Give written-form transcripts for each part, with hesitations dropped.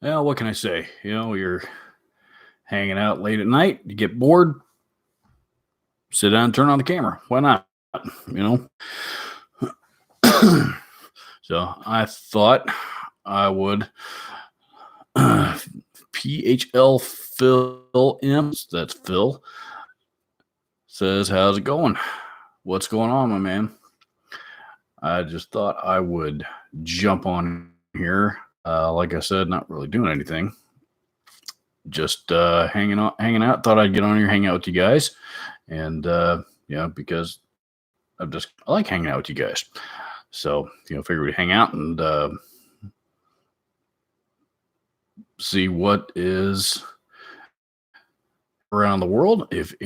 Well, what can I say? You're hanging out late at night, you get bored, sit down and turn on the camera. Why not? You know? So I thought I would PHL Phil Imps, that's Phil, says, how's it going? What's going on, my man? I just thought I would jump on here. Like I said, not really doing anything. Just hanging out. Thought I'd get on here, hang out with you guys. And because I like hanging out with you guys. So, figure we'd hang out and see what is around the world. If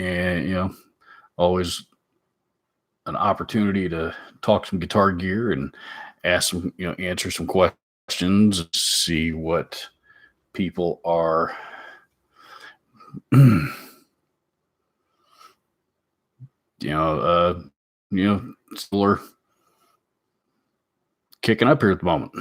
always an opportunity to talk some guitar gear and ask some, answer some questions, see what people are still are kicking up here at the moment.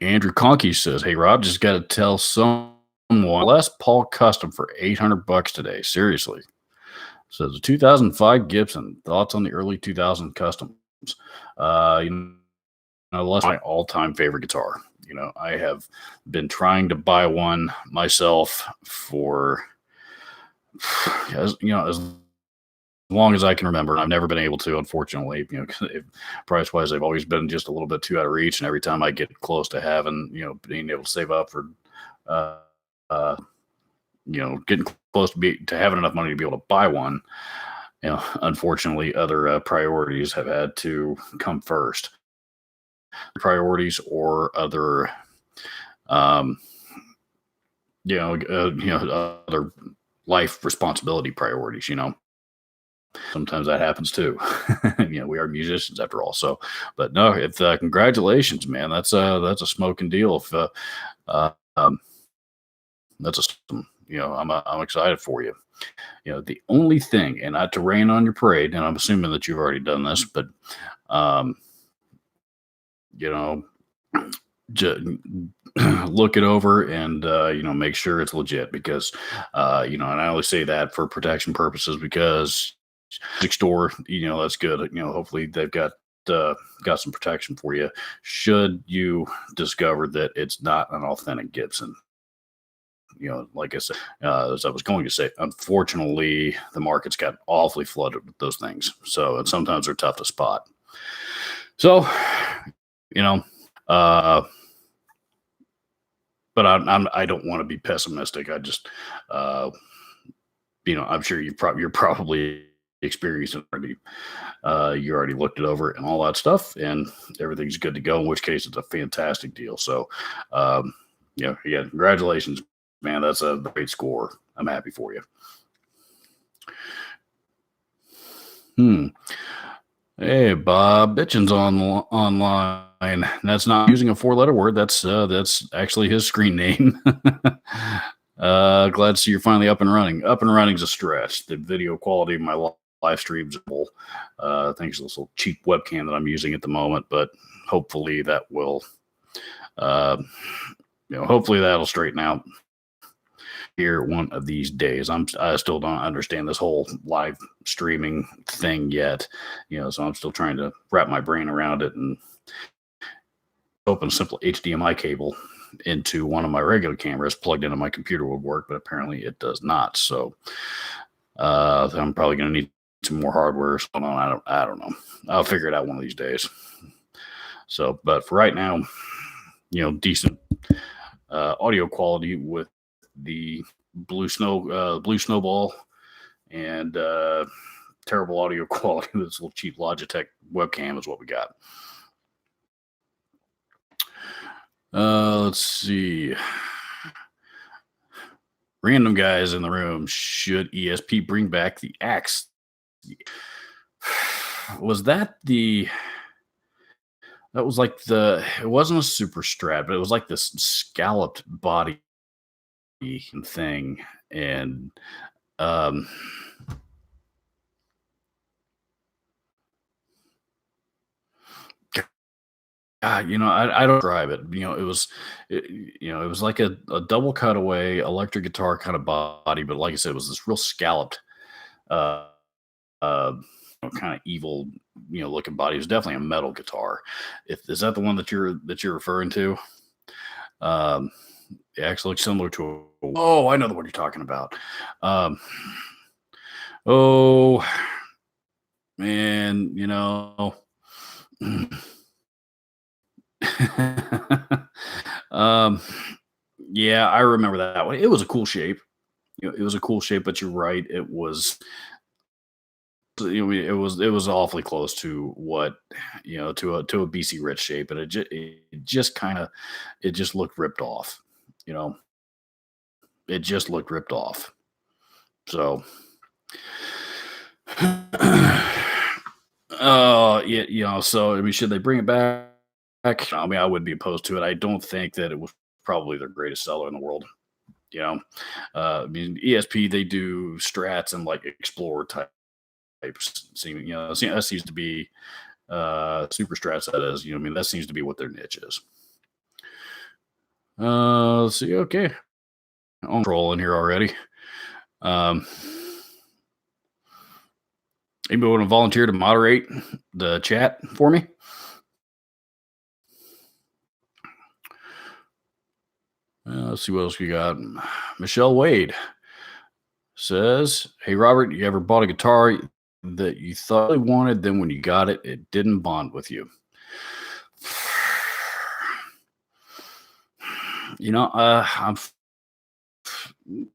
Andrew Conkey says, "Hey Rob, just got to tell someone Les Paul custom for $800 today. Seriously." So the 2005 Gibson. Thoughts on the early 2000 customs? Les, my all-time favorite guitar. I have been trying to buy one myself for as long as I can remember. I've never been able to, unfortunately, price wise, they've always been just a little bit too out of reach. And every time I get close to having, being able to save up for, getting close to having enough money to be able to buy one, unfortunately, other priorities have had to come first. Priorities or other, other life responsibility priorities, Sometimes that happens too. We are musicians after all. So, but no, if congratulations, man, that's a smoking deal. If that's I'm excited for you. The only thing, and not to rain on your parade, and I'm assuming that you've already done this, but look it over and make sure it's legit, because and I only say that for protection purposes, because music store, that's good. Hopefully they've got some protection for you should you discover that it's not an authentic Gibson. Like I said, as I was going to say, unfortunately, the market's got awfully flooded with those things. So, and sometimes they're tough to spot. So, but I don't want to be pessimistic. I just, I'm sure you're probably experienced it already. You already looked it over and all that stuff, and everything's good to go. In which case, it's a fantastic deal. So, congratulations, man. That's a great score. I'm happy for you. Hey, Bob Bitchin's online. That's not using a 4-letter word. That's actually his screen name. Glad to see you're finally up and running. Up and running is a stretch. The video quality of my live streams, thanks to this little cheap webcam that I'm using at the moment, but hopefully that will, hopefully that'll straighten out here one of these days. I still don't understand this whole live streaming thing yet, so I'm still trying to wrap my brain around it, and open a simple HDMI cable into one of my regular cameras plugged into my computer would work, but apparently it does not. So I'm probably going to need some more hardware. So I don't know. I'll figure it out one of these days. So, but for right now, decent audio quality with the blue snowball, and terrible audio quality with this little cheap Logitech webcam is what we got. Let's see. Random guys in the room. Should ESP bring back the axe? Was that the? That was like it wasn't a super strat, but it was like this scalloped body thing, and I don't describe it. It, it was like a double cutaway electric guitar kind of body, but like I said, it was this real scalloped, uh, uh, kind of evil, looking body. It was definitely a metal guitar. If is that the one that you're referring to? Um, it actually looks similar to oh, I know the one you're talking about. Um, oh man, um, yeah, I remember that one. It was a cool shape. It was a cool shape, but you're right. It was it was awfully close to what to a BC Rich shape, and it just kind of it just looked ripped off. You know, it just looked ripped off. So, yeah, so I mean, should they bring it back? I mean, I wouldn't be opposed to it. I don't think that it was probably their greatest seller in the world. You know, I mean, ESP they do strats and like Explorer types. That seems to be super strats. That is, I mean, that seems to be what their niche is. Let's see. Okay, I'm trolling here already. Um, anybody want to volunteer to moderate the chat for me? Let's see what else we got. Michelle Wade says, "Hey Robert, you ever bought a guitar that you thought you wanted, then when you got it, it didn't bond with you?" I'm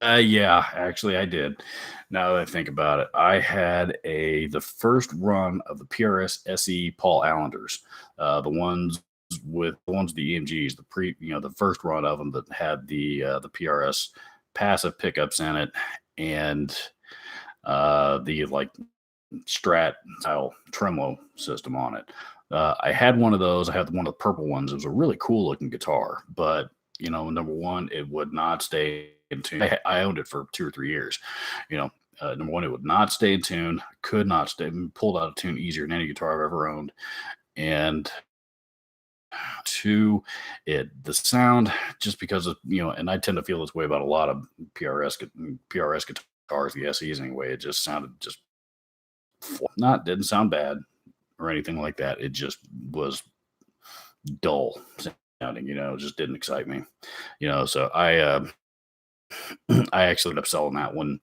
yeah, actually, I did. Now that I think about it, I had the first run of the PRS SE Paul Allender's, the ones the EMGs, the first run of them that had the PRS passive pickups in it, and the like Strat style tremolo system on it. I had one of those. I had one of the purple ones. It was a really cool looking guitar, but number one, it would not stay in tune. I owned it for 2 or 3 years. You know, number one, it would not stay in tune. Could not stay. Pulled out of tune easier than any guitar I've ever owned. And two, the sound just because of and I tend to feel this way about a lot of PRS guitars, the SEs anyway. It just sounded just not didn't sound bad or anything like that. It just was dull sounding. It just didn't excite me. So I actually ended up selling that one.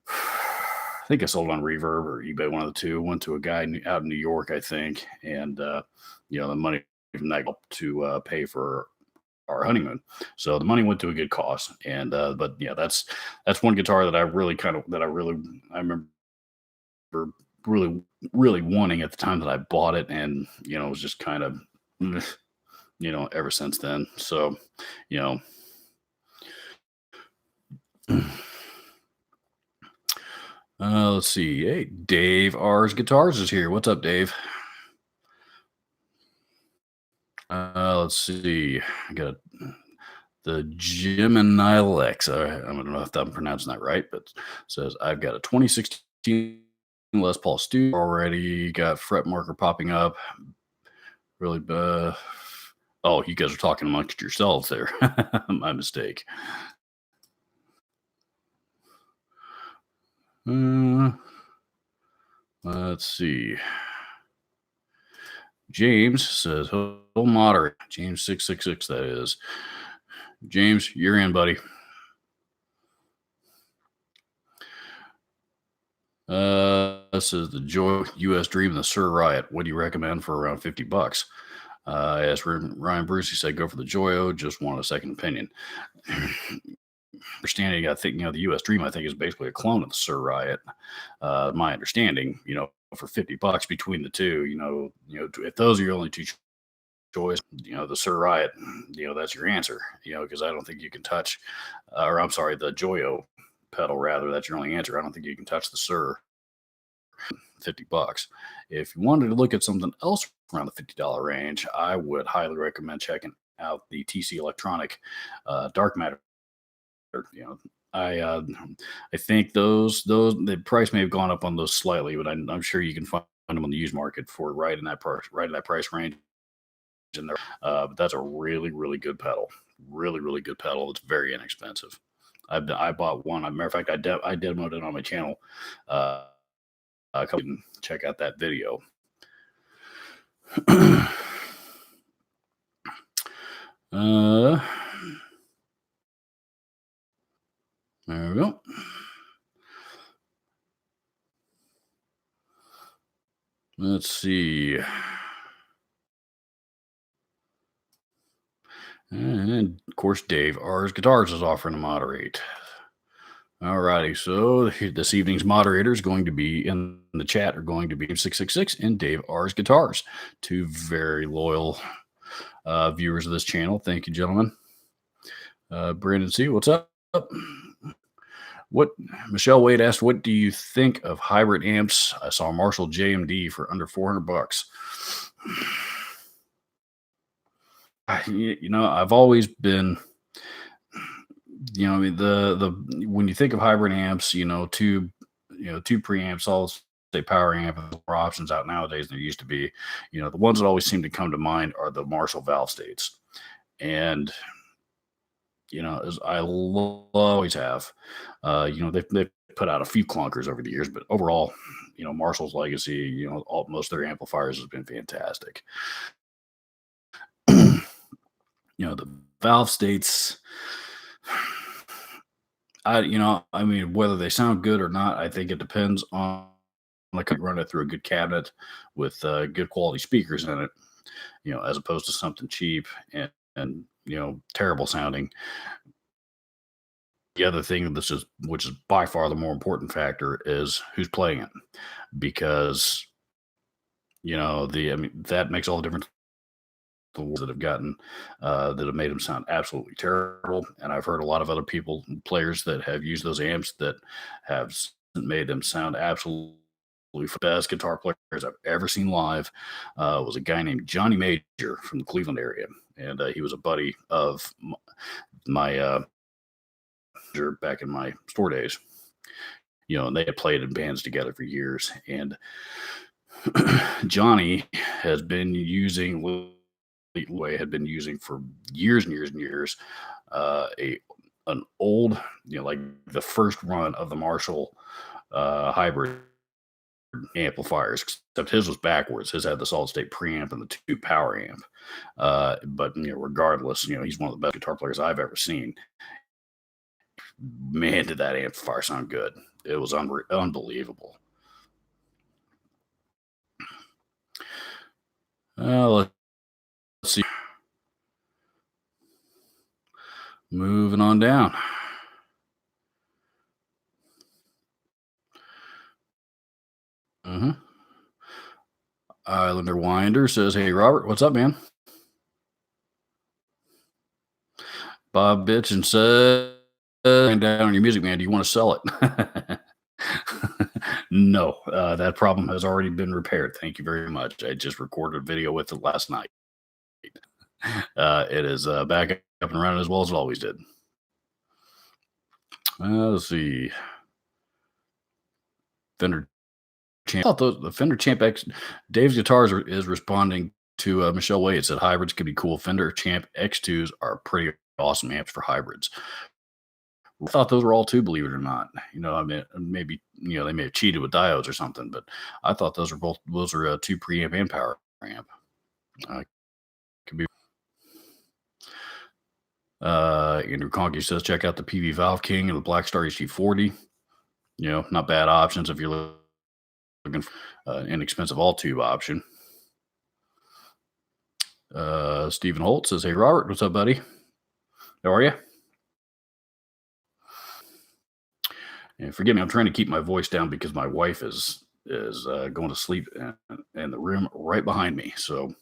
I think I sold on Reverb or eBay, one of the two. Went to a guy out in New York, I think, and the money from that helped to pay for our honeymoon. So the money went to a good cause. And but yeah, that's one guitar that I remember really really wanting at the time that I bought it, and it was just kind of ever since then. So you know. Let's see. Hey, Dave R's Guitars is here. What's up, Dave? Let's see. I got the Gemini Lex. I don't know if I'm pronouncing that right, but says I've got a 2016 Les Paul Stu already. Got fret marker popping up. Really, oh, you guys are talking amongst yourselves there. My mistake. Let's see. James says he'll moderate. James 666. That is. James, you're in, buddy. This is the Joy US Dream, the Sir Riot. What do you recommend for around $50? I asked Ryan Bruce. He said go for the Joyo. Just want a second opinion. Understanding, I think the US Dream, I think, is basically a clone of the Sir Riot. My understanding, for $50 between the two, if those are your only two choice, the Sir Riot, that's your answer, because I don't think you can touch, or I'm sorry, the Joyo pedal, rather, that's your only answer. I don't think you can touch the Sir. $50. If you wanted to look at something else around the $50 range, I would highly recommend checking out the TC Electronic Dark Matter. I think those the price may have gone up on those slightly, but I'm sure you can find them on the used market for right in that price range. in there. But that's a really, really good pedal. Really, really good pedal. It's very inexpensive. I bought one. As a matter of fact, I demoed it on my channel. Come and check out that video. There we go. Let's see. And of course, Dave R's Guitars is offering to moderate. Alrighty, so this evening's moderator is going to be in the chat are going to be 666 and Dave R's Guitars, two very loyal viewers of this channel. Thank you, gentlemen. Brandon C, what's up? What Michelle Wade asked, what do you think of hybrid amps? I saw Marshall JMD for under $400. I've always been, I mean, the when you think of hybrid amps, two preamps, solid state power amp, more options out nowadays than there used to be. The ones that always seem to come to mind are the Marshall valve states, and as I always have, they've put out a few clunkers over the years, but overall, Marshall's legacy, most of their amplifiers has been fantastic. The valve states, I mean, whether they sound good or not, I think it depends on like run it through a good cabinet with good quality speakers in it, as opposed to something cheap and terrible sounding. The other thing which is by far the more important factor is who's playing it, because that makes all the difference. The ones that have gotten that have made them sound absolutely terrible, and I've heard a lot of other players that have used those amps that have made them sound absolutely best guitar players I've ever seen live. Was a guy named Johnny Major from the Cleveland area, and he was a buddy of my back in my store days. And they had played in bands together for years, and Johnny had been using for years and years and years an old, like the first run of the Marshall hybrid amplifiers, except his was backwards. His had the solid state preamp and the two power amp. But regardless, he's one of the best guitar players I've ever seen. Man, did that amplifier sound good. It was unbelievable. Let's see. Moving on down. Islander Winder says, "Hey Robert, what's up, man?" Bob bitch and said, "Down on your music, man. Do you want to sell it?" No, that problem has already been repaired. Thank you very much. I just recorded a video with it last night. It is back up and running as well as it always did. Let's see. Fender Champ. I thought the Fender Champ X, Dave's Guitars is responding to Michelle Wade. It said hybrids could be cool. Fender Champ X2s are pretty awesome amps for hybrids. I thought those were all too, believe it or not. I mean, maybe they may have cheated with diodes or something, but I thought those are two preamp and power amp. Could be. Andrew Conkey says, check out the PV Valve King and the Black Star HG40. Not bad options if you're looking for an inexpensive all tube option. Stephen Holt says, "Hey Robert, what's up, buddy? How are you?" And forgive me, I'm trying to keep my voice down because my wife is going to sleep in the room right behind me. So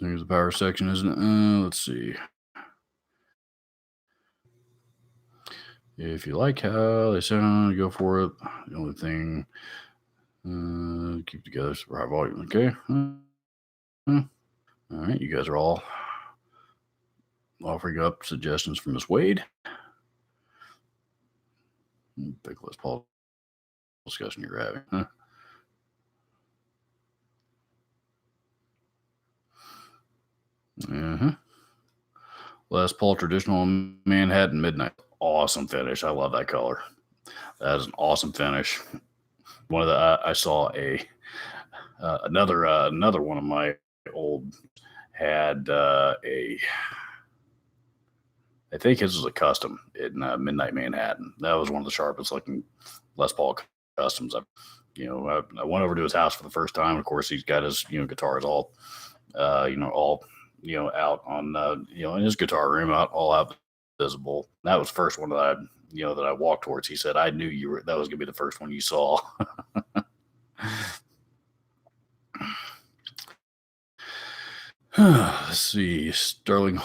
there's the power section, isn't it? Let's see. If you like how they sound, go for it. The only thing, keep together super high volume. Okay. All right, you guys are all offering up suggestions from Miss Wade. Pick Les Paul discussion you're having. Huh? Uh-huh. Les Paul traditional Manhattan Midnight. Awesome finish. I love that color. That is an awesome finish. One of the I saw another one of my old had a I think his was a custom in Midnight Manhattan. That was one of the sharpest looking Les Paul customs. I went over to his house for the first time. Of course, he's got his guitars all all out on in his guitar room, all out visible. That was the first one that I walked towards. He said, "I knew that was gonna be the first one you saw." Let's see. Stephen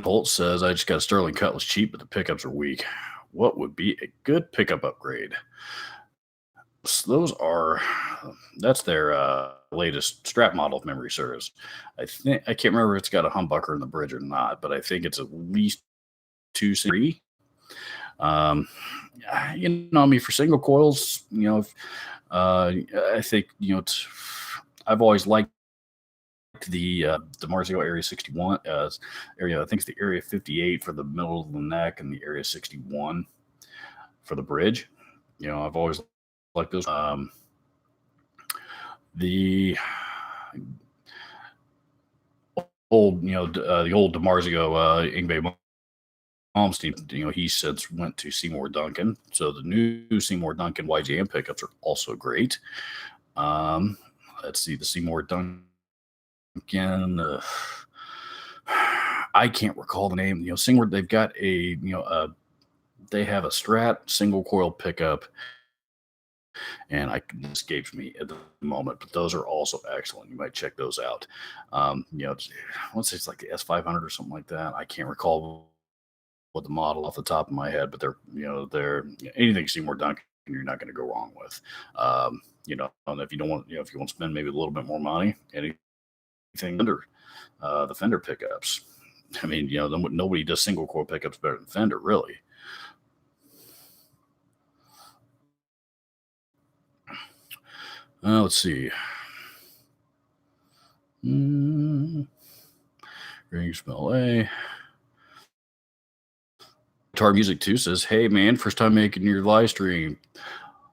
Holt says, "I just got a Sterling Cutlass cheap, but the pickups are weak. What would be a good pickup upgrade?" Those are that's their latest strap model, if memory serves. I can't remember if it's got a humbucker in the bridge or not, but I think it's at least 2 3. Um, I mean, for single coils, I think I've always liked the Marzio Area 61 area. I think it's the Area 58 for the middle of the neck and the Area 61 for the bridge. I've always liked those. The old, the old DiMarzio Ingve Malmsteen, he since went to Seymour Duncan. So the new Seymour Duncan YJM pickups are also great. Let's see, the Seymour Duncan. I can't recall the name. Seymour, they've got they have a Strat single coil pickup, and it escapes me at the moment, but those are also excellent. You might check those out. Let's say it's like the S500 or something like that. I can't recall what the model off the top of my head, but they're anything Seymour Duncan you're not going to go wrong with. And if you don't want, if you want to spend maybe a little bit more money, anything under the Fender pickups. I mean, nobody does single coil pickups better than Fender, really. Let's see. Rings from LA. Guitar Music 2 says, "Hey man, first time making your live stream.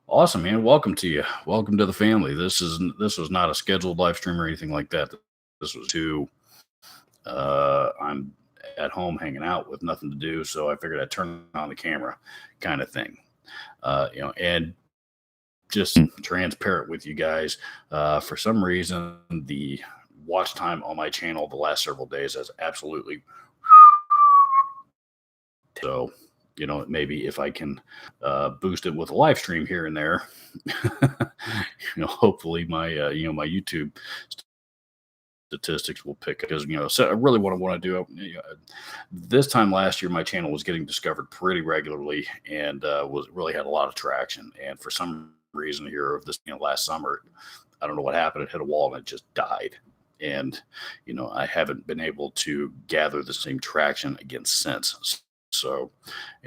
Awesome, man. Welcome to you. Welcome to the family. This was not a scheduled live stream or anything like that. This was I'm at home hanging out with nothing to do, so I figured I'd turn on the camera kind of thing. And just transparent with you guys. For some reason, the watch time on my channel the last several days has absolutely so maybe if I can boost it with a live stream here and there, hopefully my my YouTube statistics will pick, because so I really want to do this time last year my channel was getting discovered pretty regularly and was really had a lot of traction, and for some reason here of this last summer, I don't know what happened, it hit a wall and it just died, and I haven't been able to gather the same traction again since. So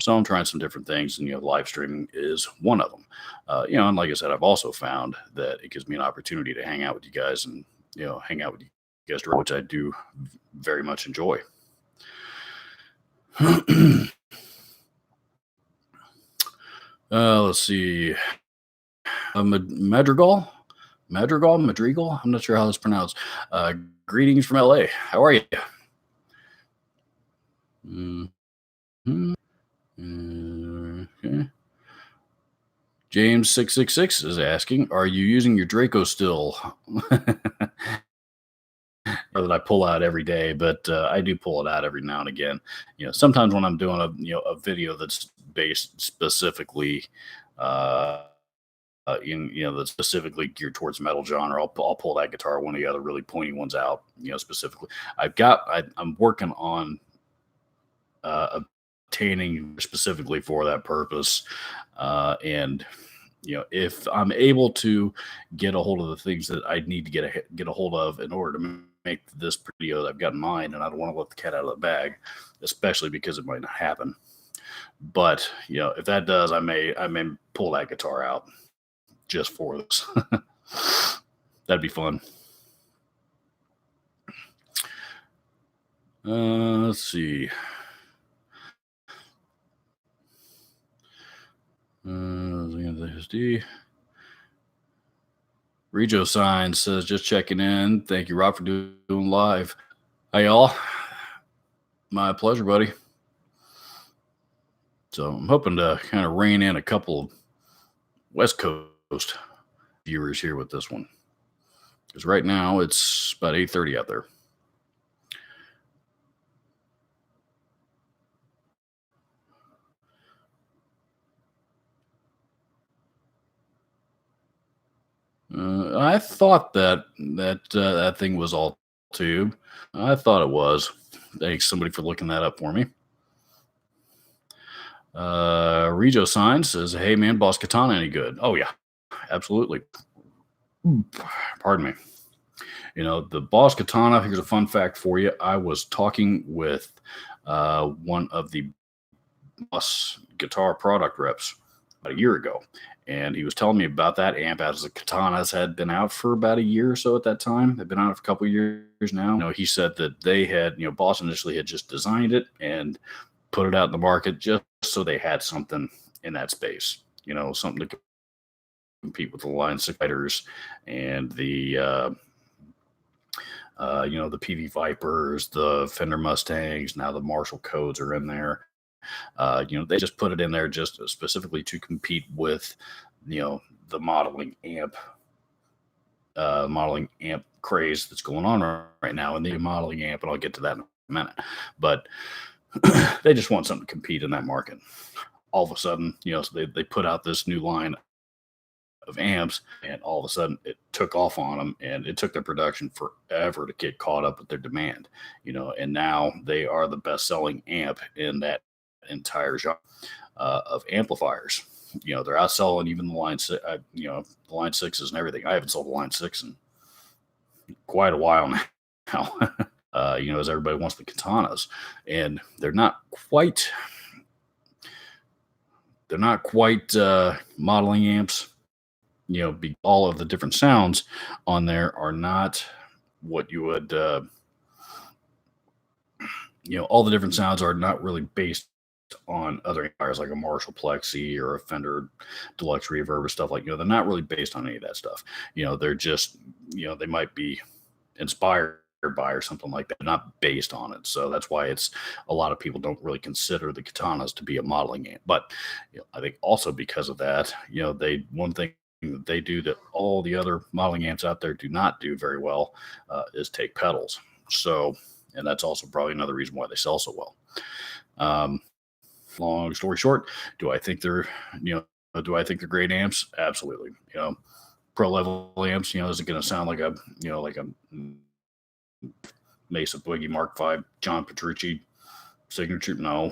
I'm trying some different things, and live streaming is one of them. And like I said, I've also found that it gives me an opportunity to hang out with you guys and hang out with you guys, which I do very much enjoy. Let's see. Madrigal. I'm not sure how that's pronounced. Greetings from LA. How are you? Okay. James 666 is asking, "Are you using your Draco still?" Or that I pull out every day, but I do pull it out every now and again. Sometimes when I'm doing a video that's based specifically that's specifically geared towards metal genre, I'll pull that guitar, one of the other really pointy ones out. Specifically, I'm working on obtaining specifically for that purpose, and if I'm able to get a hold of the things that I need to get a hold of in order to make this video that I've got in mind, and I don't want to let the cat out of the bag, especially because it might not happen. But if that does, I may pull that guitar out just for this. That'd be fun. Let's see. SD. Rejo Sign says, just checking in. Thank you, Rob, for doing live. Hi, y'all. My pleasure, buddy. So I'm hoping to kind of rein in a couple of West Coast viewers here with this one. Because right now it's about 8:30 out there. I thought that thing was all tube. I thought it was. Thanks somebody for looking that up for me. Rejo Sign says, "Hey man, Boss Katana any good?" Oh yeah, absolutely. Pardon me. You know, the Boss Katana. Here's a fun fact for you. I was talking with one of the Boss guitar product reps about a year ago, and he was telling me about that amp as the Katanas had been out for about a year or so at that time. They've been out for a couple of years now. You know, he said that they had, Boss initially had just designed it and put it out in the market just so they had something in that space, something to compete with the Line 6 fighters and the the PV Vipers, the Fender Mustangs. Now the Marshall Codes are in there. They just put it in there just specifically to compete with, the modeling amp craze that's going on right now, and the modeling amp, and I'll get to that in a minute. But they just want something to compete in that market. All of a sudden, so they put out this new line of amps, and all of a sudden it took off on them, and it took their production forever to get caught up with their demand, and now they are the best-selling amp in that entire genre of amplifiers. They're outselling even the Line 6, the Line 6s and everything. I haven't sold the Line 6 in quite a while now. As everybody wants the Katanas, and they're not quite modeling amps. All of the different sounds on there are not what you would, all the different sounds are not really based on other amplifiers like a Marshall Plexi or a Fender Deluxe Reverb or stuff they're not really based on any of that stuff. They're just, they might be inspired by or something like that, not based on it. So that's why it's a lot of people don't really consider the Katanas to be a modeling amp. But I think also because of that, one thing that they do that all the other modeling amps out there do not do very well is take pedals. So, and that's also probably another reason why they sell so well. Long story short, do I think they're great amps? Absolutely. Pro level amps, is it going to sound like a Mesa Boogie Mark V John Petrucci signature? No.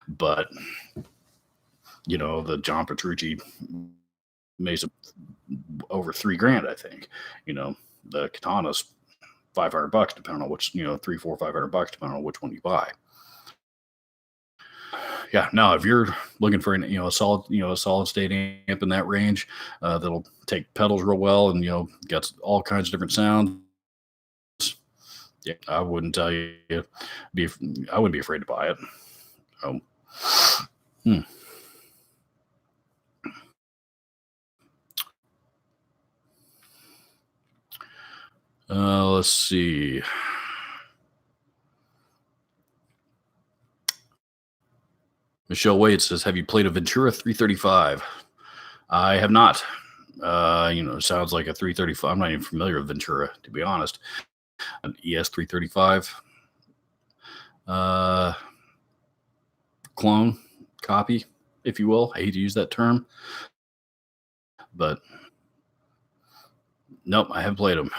But the John Petrucci Mesa over $3,000, I think. The Katana's $500, depending on which, $300, $400, $500, depending on which one you buy. Yeah, now if you're looking for a solid state amp in that range, that'll take pedals real well and got all kinds of different sounds. Yeah, I wouldn't tell you. I wouldn't be afraid to buy it. Let's see. Michelle Wade says, "Have you played a Ventura 335?" I have not. Sounds like a 335. I'm not even familiar with Ventura, to be honest. An ES 335 clone copy, if you will. I hate to use that term, but nope, I haven't played them.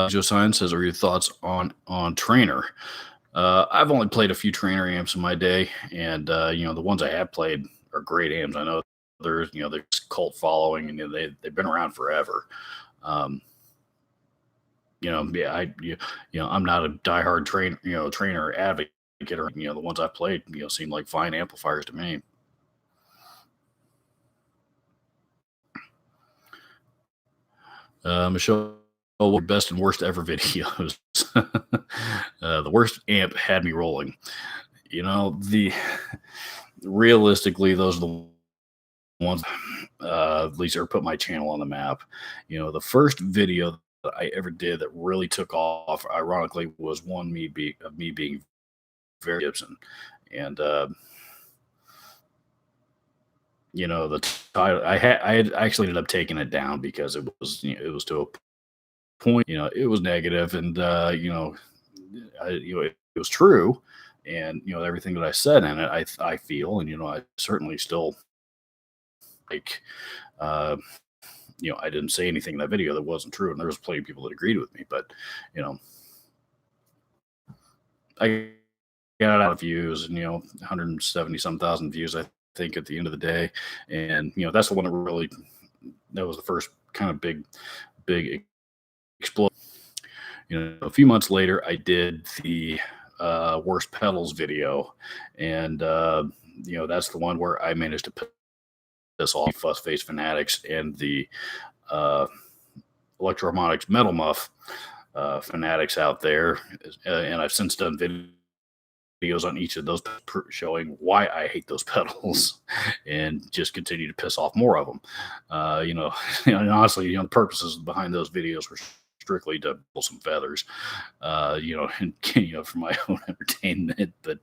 Josiah says, "Are your thoughts on Trainer?" I've only played a few Trainer amps in my day, and the ones I have played are great amps. I know there's cult following, and they've been around forever. I'm not a diehard Trainer advocate get around. The ones I played, seem like fine amplifiers to me. Michelle, what were your best and worst ever videos? The worst amp had me rolling. The realistically, those are the ones at least ever put my channel on the map. The first video that I ever did that really took off, ironically, was one of me being very Gibson, and the title I had actually ended up taking it down because it was to a point, it was negative, and it was true, and everything that I said in it, I feel, and I certainly still like, uh, I didn't say anything in that video that wasn't true, and there was plenty of people that agreed with me, but you know, I got a lot of views, and 170 some thousand views, I think, at the end of the day, and that's the one that was the first kind of big explosion. A few months later, I did the worst pedals video, and that's the one where I managed to piss off Fuss Face Fanatics and the uh, Electro-Harmonix Metal Muff fanatics out there, and I've since done videos on each of those showing why I hate those pedals, and just continue to piss off more of them. And honestly, the purposes behind those videos were strictly to pull some feathers, and for my own entertainment. But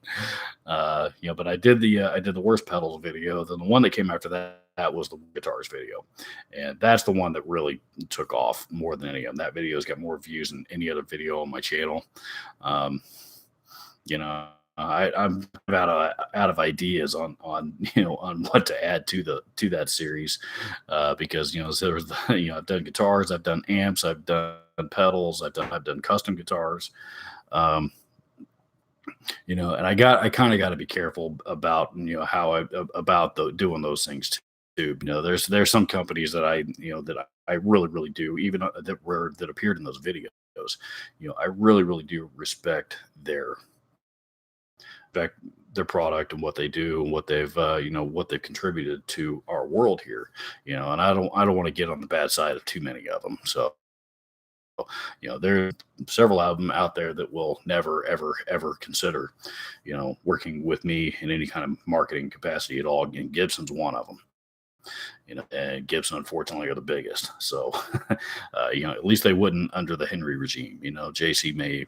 but I did the worst pedals video. Then the one that came after that was the guitars video, and that's the one that really took off more than any of them. That video's got more views than any other video on my channel. I'm out of ideas on on what to add to that series, because so there was I've done guitars, I've done amps, I've done pedals, I've done custom guitars, and I kind of got to be careful about how about doing those things too. There's some companies that I really do, even that appeared in those videos. I really do respect their product and what they do and what they've contributed to our world here. And I don't want to get on the bad side of too many of them. So there are several of them out there that will never ever consider working with me in any kind of marketing capacity at all, and Gibson's one of them. And Gibson, unfortunately, are the biggest. So, at least they wouldn't under the Henry regime. JC may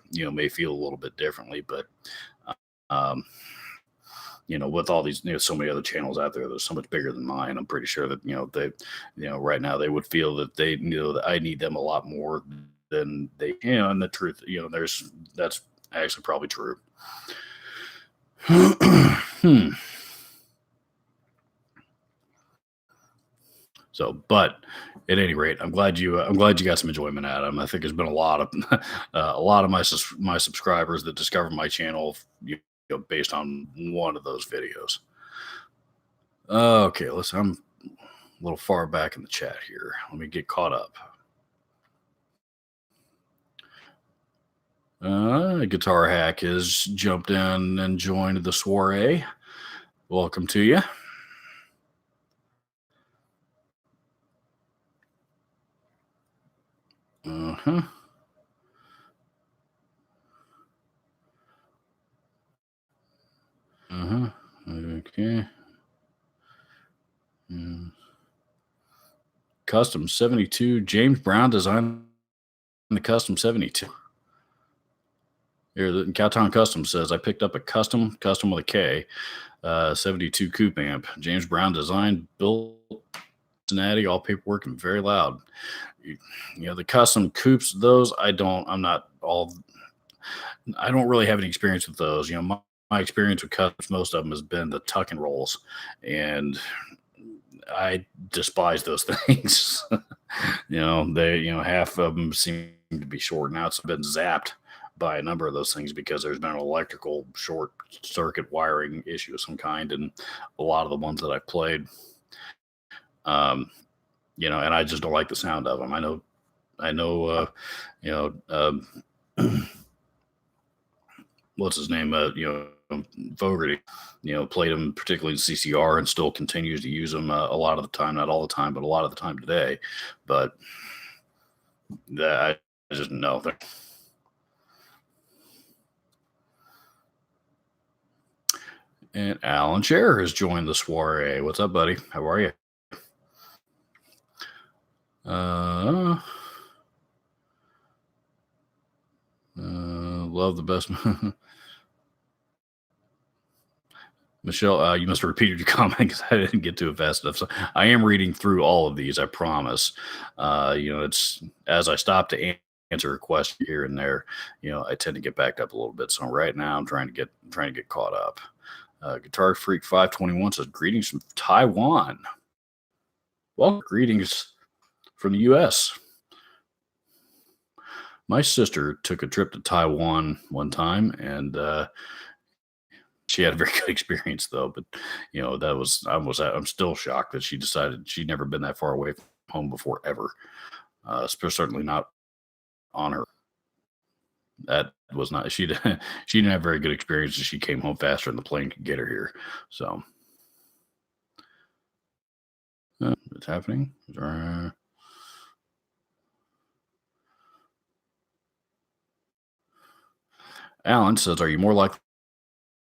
feel a little bit differently, but um, with all these, so many other channels out there, that's so much bigger than mine. I'm pretty sure that they, right now, they would feel that they that I need them a lot more than they. And the truth, that's actually probably true. So, but at any rate, I'm glad you got some enjoyment out of them. I think there's been a lot of my subscribers that discovered my channel, based on one of those videos. Okay, I'm a little far back in the chat here. Let me get caught up. Guitar Hack has jumped in and joined the soiree. Welcome to you. Uh-huh. Uh-huh. Okay. Custom 72. James Brown designed the Custom 72. Here, the Cowtown Custom says, I picked up a custom with a K, 72 coupe amp. James Brown designed, built, Cincinnati, all paperwork and very loud. The custom coupes, those I don't really have any experience with those. My experience with customs, most of them has been the tuck and rolls, and I despise those things. They, half of them seem to be short. Now it's been zapped by a number of those things because there's been an electrical short circuit wiring issue of some kind, and a lot of the ones that I played, and I just don't like the sound of them. I know, what's his name, Fogarty, played him particularly in CCR and still continues to use him a lot of the time, not all the time, but a lot of the time today. But that I just know. And Alan Scher has joined the soiree. What's up, buddy? How are you? Love the best. Michelle, you must have repeated your comment because I didn't get to it fast enough. So I am reading through all of these. I promise. It's as I stop to answer a question here and there. I tend to get backed up a little bit. So right now, I'm trying to get caught up. Guitar Freak 521 says greetings from Taiwan. Well, greetings from the U.S. My sister took a trip to Taiwan one time, and she had a very good experience though. But I'm still shocked that she decided she'd never been that far away from home before ever. Certainly not on her. That was not she. She didn't have very good experiences. She came home faster than the plane could get her here. So it's happening. Alan says, "Are you more likely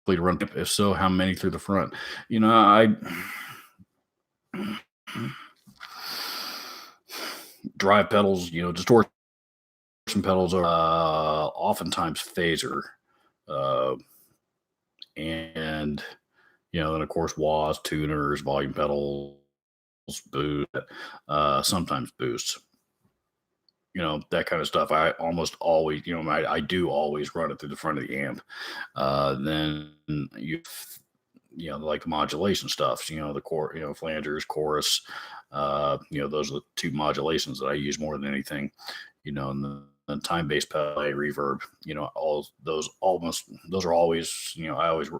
to run? If so, how many through the front?" I drive pedals. Distortion pedals are oftentimes phaser, and then of course wahs, tuners, volume pedals, boost, sometimes boosts. That kind of stuff. I almost always, I do always run it through the front of the amp. Then like the modulation stuff. The core, flangers, chorus. Those are the two modulations that I use more than anything. And the time-based play, reverb. All those those are always. I always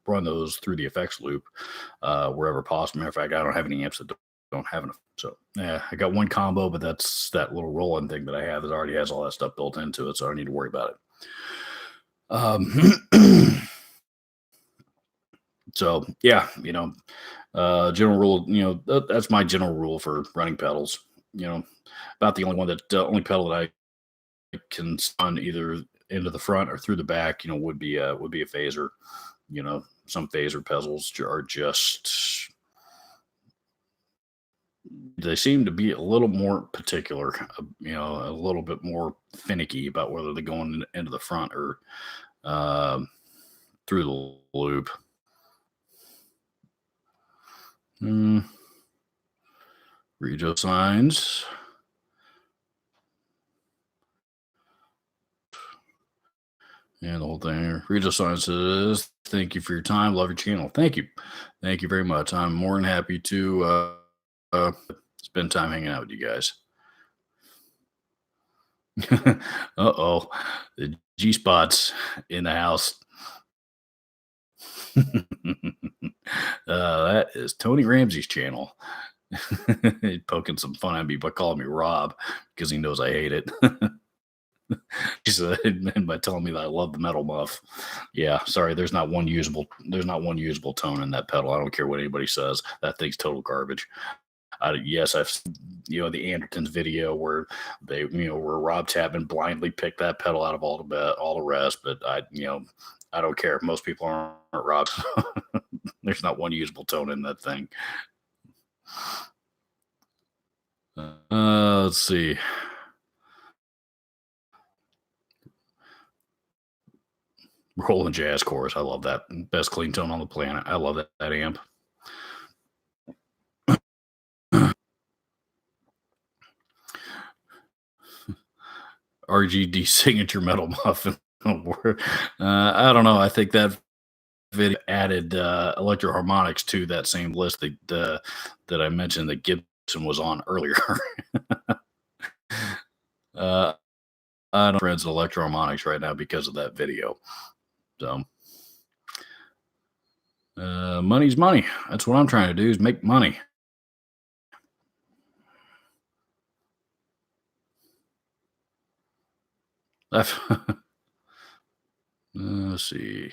run those through the effects loop wherever possible. Matter of fact, I don't have any amps that don't have enough. So yeah, I got one combo, but that's that little rolling thing that I have that already has all that stuff built into it, so I don't need to worry about it. So yeah, general rule, that's my general rule for running pedals. About the only one that only pedal that I can run either into the front or through the back, would be a phaser. Some phaser pedals are just they seem to be a little more particular, a little bit more finicky about whether they're going into the front or through the loop. Regio signs. And the whole thing. Regio signs says, "Thank you for your time. Love your channel." Thank you. Thank you very much. I'm more than happy to spend time hanging out with you guys. Uh-oh. The G-Spot's in the house. That is Tony Ramsey's channel. He's poking some fun at me by calling me Rob because he knows I hate it. And by telling me that I love the metal muff. Yeah, sorry, there's not one usable tone in that pedal. I don't care what anybody says. That thing's total garbage. Yes, I've the Andertons video where they where Rob Chapman blindly picked that pedal out of all the rest, but I don't care. Most people aren't Rob. There's not one usable tone in that thing. Let's see. Rolling Jazz Chorus. I love that. Best clean tone on the planet. I love that amp. RGD signature metal muffin. I don't know. I think that video added electro harmonics to that same list that I mentioned that Gibson was on earlier. I don't friends electro harmonics right now because of that video. So money's money. That's what I'm trying to do is make money. Let's see.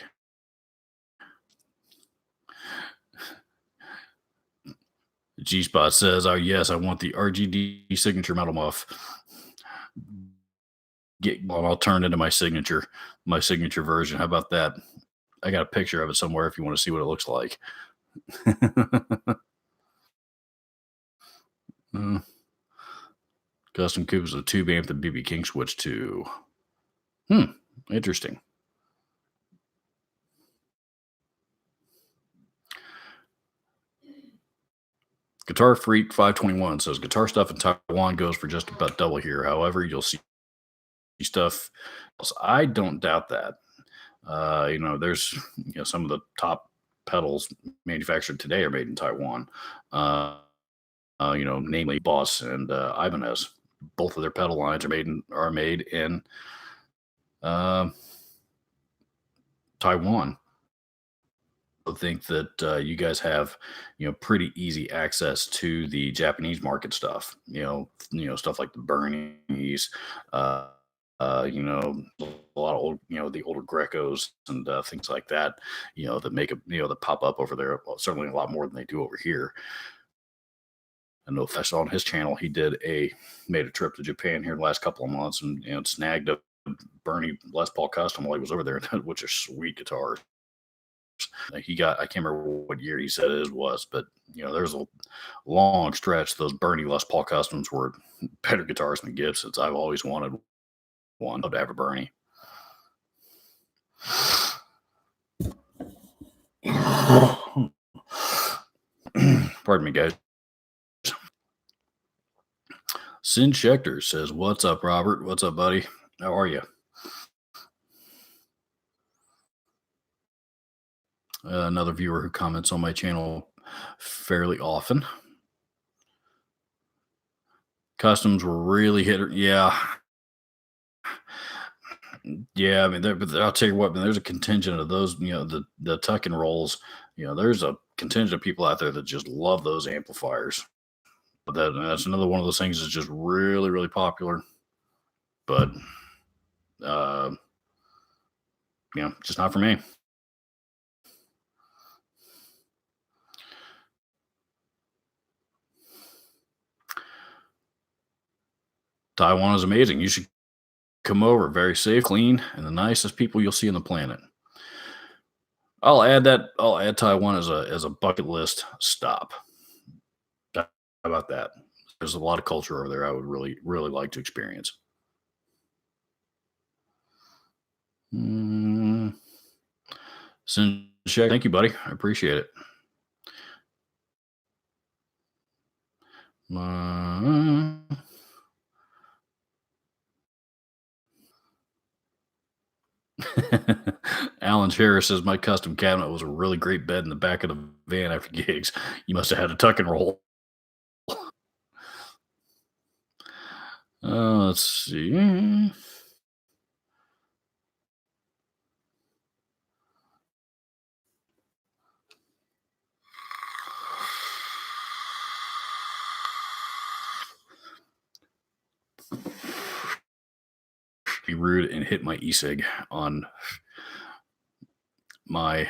G Spot says, "Oh yes, I want the RGD signature metal muff. Get well, I'll turn into my signature version. How about that? I got a picture of it somewhere if you want to see what it looks like." Uh, Custom Coupe is a tube amp that BB King switched to. Hmm, interesting. Guitar Freak 521 says guitar stuff in Taiwan goes for just about double here. However, you'll see stuff. I don't doubt that. There's some of the top pedals manufactured today are made in Taiwan. Uh, namely Boss and Ibanez. Both of their pedal lines are made in uh, Taiwan. I think that you guys have pretty easy access to the Japanese market stuff. Stuff like the Bernies, uh, a lot of old the older Grecos and things like that. That make that pop up over there. Well, certainly a lot more than they do over here. I know I saw on his channel he made a trip to Japan here in the last couple of months and snagged a Bernie Les Paul custom while he was over there, which are sweet guitars. I can't remember what year he said it was, but there's a long stretch. Those Bernie Les Paul customs were better guitars than Gibsons. I've always wanted one. I'd have a Bernie. Pardon me, guys. Sin Schechter says, "What's up, Robert? What's up, buddy? How are you?" Another viewer who comments on my channel fairly often. Customs were really hit. Yeah. Yeah. I mean, but I'll tell you what, man, there's a contingent of those, the tuck and rolls. There's a contingent of people out there that just love those amplifiers. But that's another one of those things that's just really, really popular. But, uh, just not for me. Taiwan is amazing. You should come over. Very safe, clean, and the nicest people you'll see on the planet. I'll add that. I'll add Taiwan as a bucket list stop. How about that? There's a lot of culture over there I would really, really like to experience. Mm. Thank you, buddy. I appreciate it. Alan Harris says my custom cabinet was a really great bed in the back of the van after gigs. You must have had a tuck and roll. Let's see. Be rude and hit my e-cig on my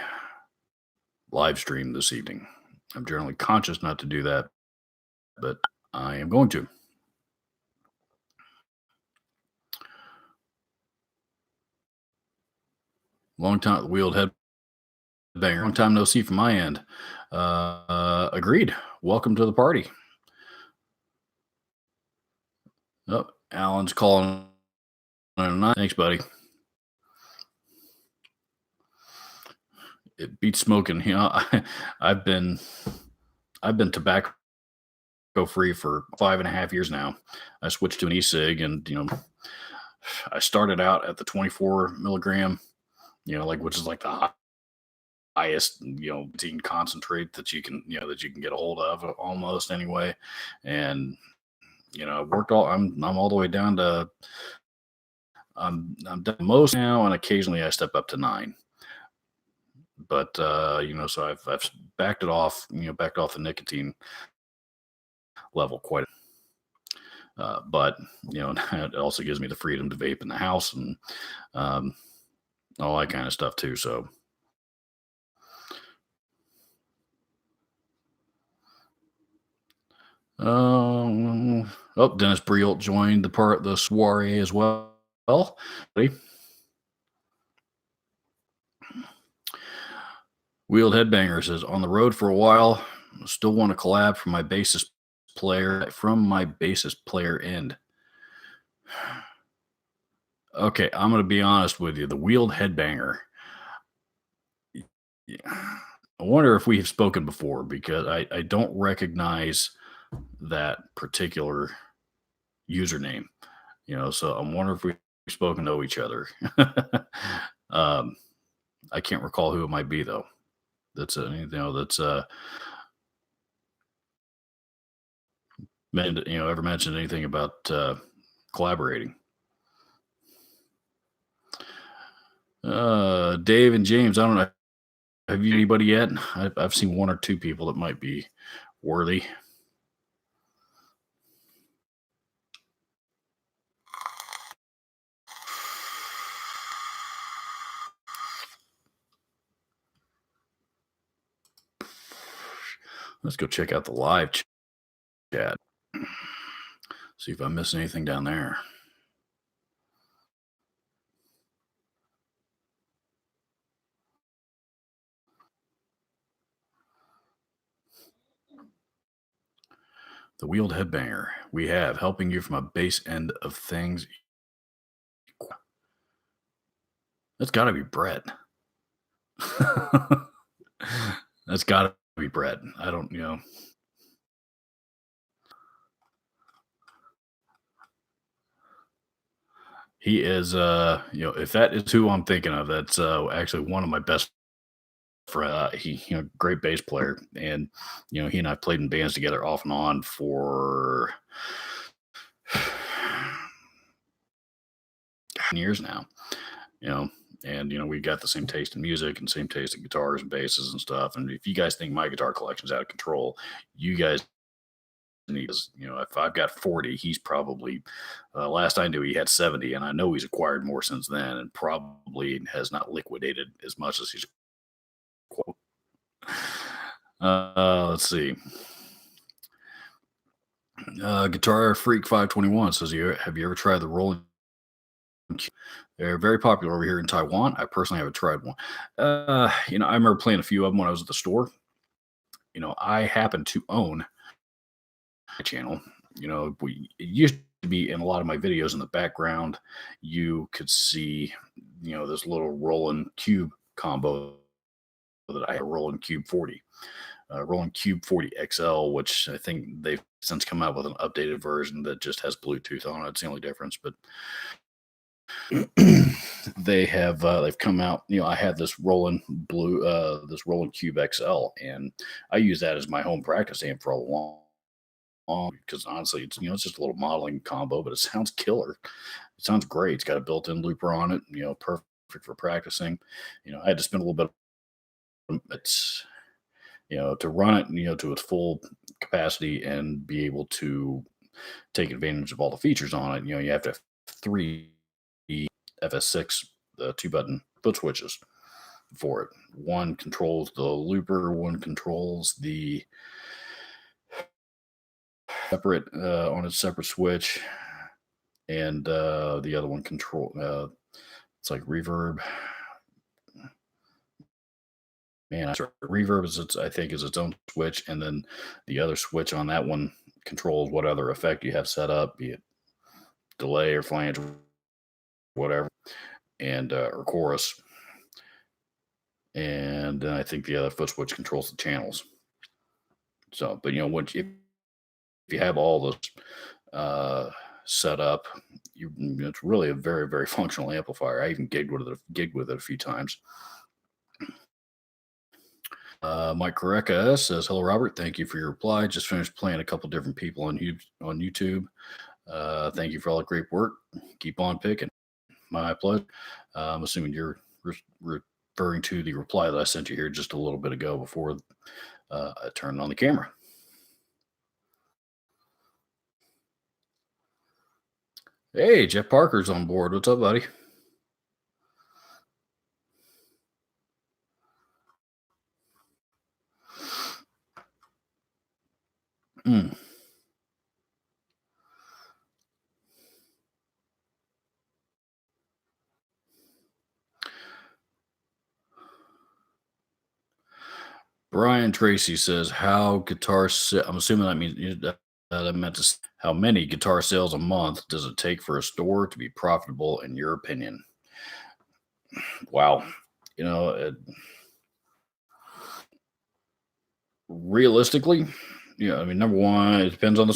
live stream this evening. I'm generally conscious not to do that, but I am going to. Long time wheeled head banger. Long time no see from my end. Agreed. Welcome to the party. Oh, Alan's calling. Thanks, buddy. It beats smoking. I've been tobacco free for 5.5 years now. I switched to an e-cig, and I started out at the 24 milligram, which is like the highest nicotine concentrate that you can get a hold of almost anyway, and I've worked I'm all the way down to I'm done most now, and occasionally I step up to 9. But so I've backed it off, backed off the nicotine level quite. But it also gives me the freedom to vape in the house, and all that kind of stuff too. So, oh, Dennis Brielt joined the soiree as well. Buddy. Wheeled Headbanger says, on the road for a while, still want to collab from my bassist player end. Okay, I'm going to be honest with you. The Wheeled Headbanger. Yeah. I wonder if we have spoken before because I don't recognize that particular username. So I'm wondering if we've spoken to each other. um, I can't recall who it might be though. That's ever mentioned anything about collaborating. Dave and James, I don't know. Have you anybody yet? I've seen one or two people that might be worthy. Let's go check out the live chat. See if I miss anything down there. The Wheeled Headbanger. We have helping you from a base end of things. That's got to be Brett. That's got to be Brett. I don't. He is, if that is who I'm thinking of, that's actually one of my best friends. Great bass player, and he and I played in bands together off and on for years now. And we got the same taste in music and same taste in guitars and basses and stuff. And if you guys think my guitar collection's out of control, you guys need, if I've got 40, he's probably last I knew he had 70, and I know he's acquired more since then, and probably has not liquidated as much as he's. Let's see. Guitar Freak 521 says, have you ever tried the rolling? They're very popular over here in Taiwan. I personally haven't tried one. I remember playing a few of them when I was at the store. I happen to own a channel. It used to be in a lot of my videos in the background. You could see, this little rolling cube combo that I have, a rolling cube 40. Rolling Cube 40 XL, which I think they've since come out with an updated version that just has Bluetooth on it. It's the only difference, but they've come out. I had this rolling Cube XL, and I use that as my home practice amp for a long because honestly, it's just a little modeling combo, but it sounds killer. It sounds great. It's got a built-in looper on it. Perfect for practicing. I had to spend a little bit. It's to run it, to its full capacity and be able to take advantage of all the features on it. You have to have 3 FS6, the 2-button foot switches for it. One controls the looper, one controls the separate on its separate switch, and the other one it's like reverb. Man, reverb is its own switch, and then the other switch on that one controls what other effect you have set up, be it delay or flange, whatever, and or chorus. And then I think the other foot switch controls the channels. So, but if you have all those set up, it's really a very, very functional amplifier. I even gigged with it a few times. Mike Correca says, hello, Robert. Thank you for your reply. Just finished playing a couple different people on YouTube. Thank you for all the great work. Keep on picking. My pleasure. I'm assuming you're referring to the reply that I sent you here just a little bit ago before I turned on the camera. Hey, Jeff Parker's on board. What's up, buddy? Mm. Brian Tracy says, "How guitar sa" I'm assuming that means that meant to how many guitar sales a month does it take for a store to be profitable in your opinion? Wow. You know, realistically, yeah, I mean, number one, it depends on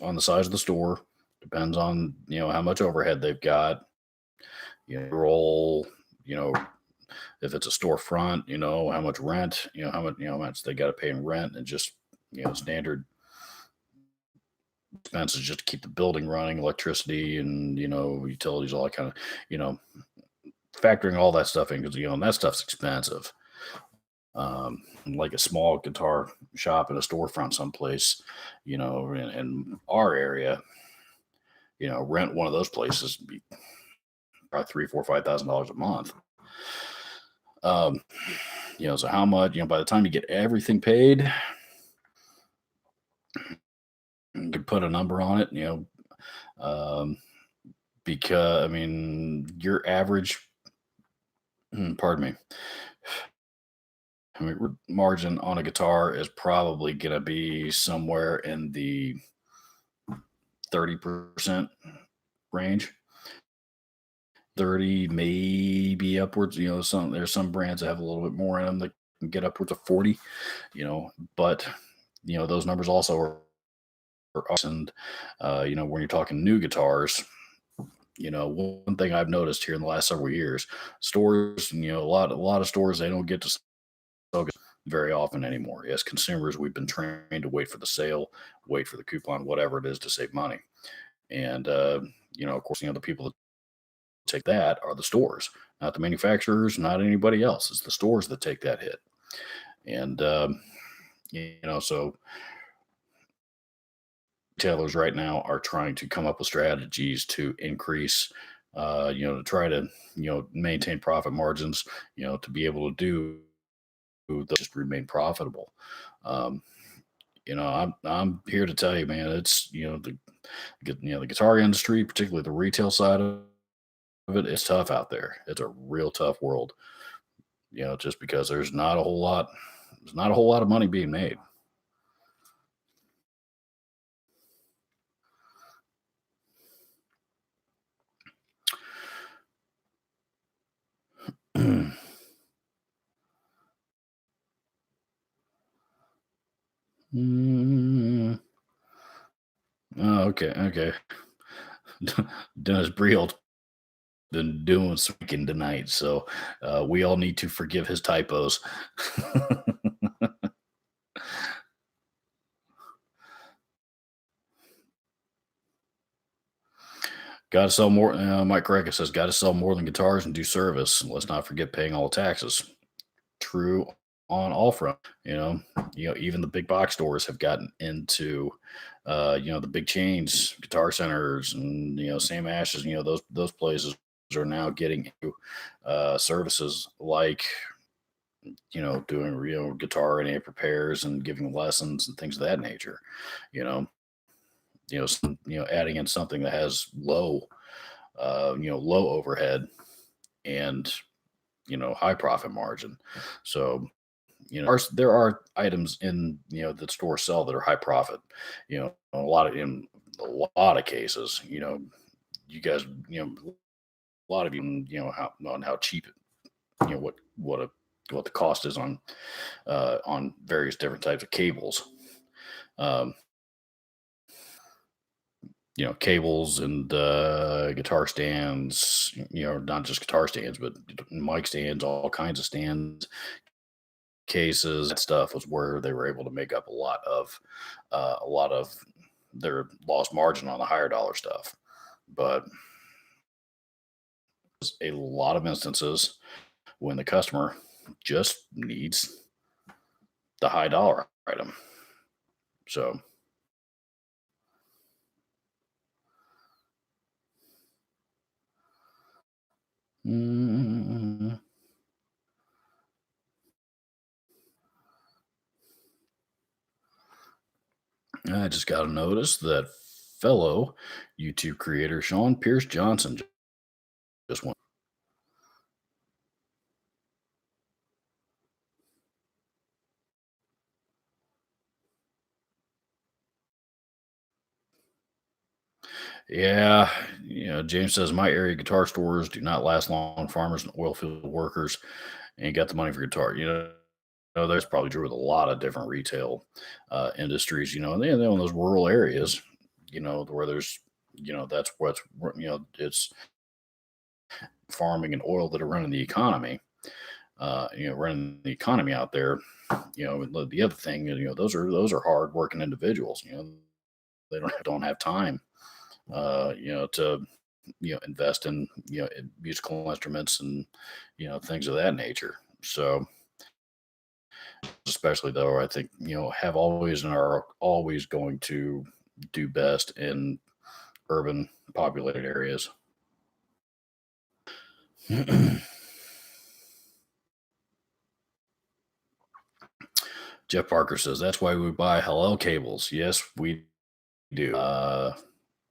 on the size of the store. Depends on how much overhead they've got. Roll. You know, if it's a storefront, how much rent. How much they got to pay in rent and just standard expenses just to keep the building running, electricity and utilities, all that kind of you know factoring all that stuff in because that stuff's expensive. Like a small guitar shop in a storefront someplace, in our area, rent one of those places would be probably three, four, $5,000 a month. Um, so how much, by the time you get everything paid, you could put a number on it, um, because I mean, your average, pardon me, I mean, margin on a guitar is probably going to be somewhere in the 30% range. 30, maybe upwards. There's some brands that have a little bit more in them that can get upwards of 40, but those numbers also are and when you're talking new guitars, one thing I've noticed here in the last several years, stores, a lot of stores, they don't get to sell very often anymore. As consumers, we've been trained to wait for the sale, wait for the coupon, whatever it is to save money. And of course, the people that take that are the stores, not the manufacturers, not anybody else. It's the stores that take that hit. And so retailers right now are trying to come up with strategies to increase, to try to maintain profit margins, to be able to do just remain profitable. Um, I'm here to tell you, man, it's the guitar industry, particularly the retail side of it, it's tough out there. It's a real tough world. Just because there's not a whole lot of money being made. Mm, oh, okay, okay. Dennis Briel's been doing speaking tonight, so we all need to forgive his typos. Got to sell more. Mike Cracker says, "Got to sell more than guitars and do service. Let's not forget paying all the taxes." True on all fronts. Even the big box stores have gotten into, the big chains, Guitar Centers, and Sam Ash's. Those places are now getting into services like doing guitar and amp repairs and giving lessons and things of that nature. You know, adding in something that has low overhead and high profit margin. So there are items in that stores sell that are high profit. In a lot of cases, you guys, a lot of you know how on how cheap what the cost is on various different types of cables. Um, cables and guitar stands, not just guitar stands, but mic stands, all kinds of stands, cases, that stuff was where they were able to make up a lot of their lost margin on the higher dollar stuff. But there's a lot of instances when the customer just needs the high dollar item. So, mm, I just got to notice that fellow YouTube creator Sean Pierce Johnson just went. Yeah, James says my area guitar stores do not last long. Farmers and oil field workers ain't got the money for guitar. There's probably true with a lot of different retail industries. And they in those rural areas, where there's, that's what's, it's farming and oil that are running the economy. Running the economy out there. And the other thing, those are hard working individuals. They don't have time, to invest in musical instruments and things of that nature. So, especially though, I think have always and are always going to do best in urban populated areas. Jeff Parker says that's why we buy halal cables. Yes, we do.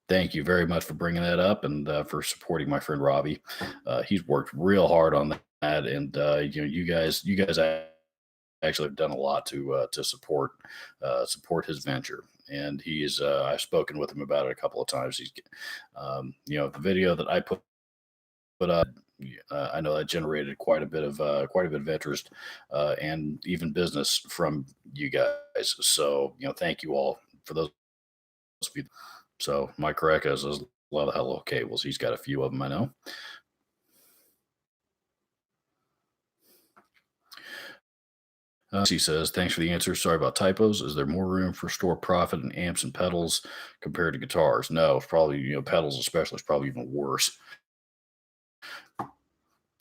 Thank you very much for bringing that up and for supporting my friend Robbie. He's worked real hard on that, and you guys actually have done a lot to support his venture. And he's I've spoken with him about it a couple of times. He's the video that I put up. I know that generated quite a bit of interest and even business from you guys. So thank you all for those. So Mike Reca says a lot of hello cables. He's got a few of them, I know. He says, thanks for the answer. Sorry about typos. Is there more room for store profit in amps and pedals compared to guitars? No, it's probably, pedals especially is probably even worse.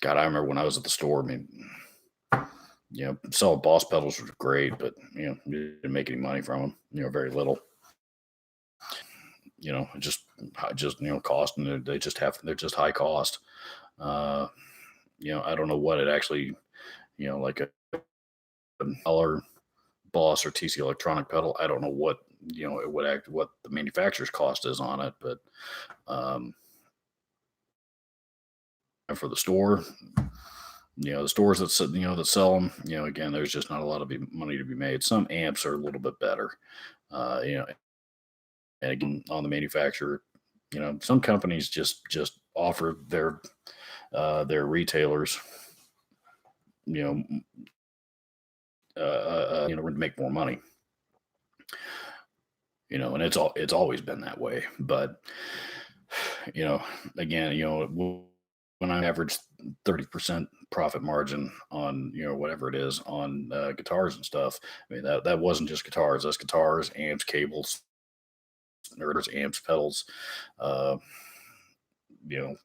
God, I remember when I was at the store, I mean, selling Boss pedals was great, but, you didn't make any money from them, very little. Just cost, and they're just high cost. Uh, I don't know what it actually, like a dollar Boss or TC electronic pedal. I don't know what what the manufacturer's cost is on it, but and for the store, the stores that sell them, again, there's just not a lot of money to be made. Some amps are a little bit better, and again on the manufacturer. Some companies just offer their retailers, you know, to make more money. And it's always been that way. But again, when I average 30% profit margin on whatever it is on guitars and stuff, I mean that wasn't just guitars. That's guitars, amps, cables, nerders, amps, pedals, uh, you know,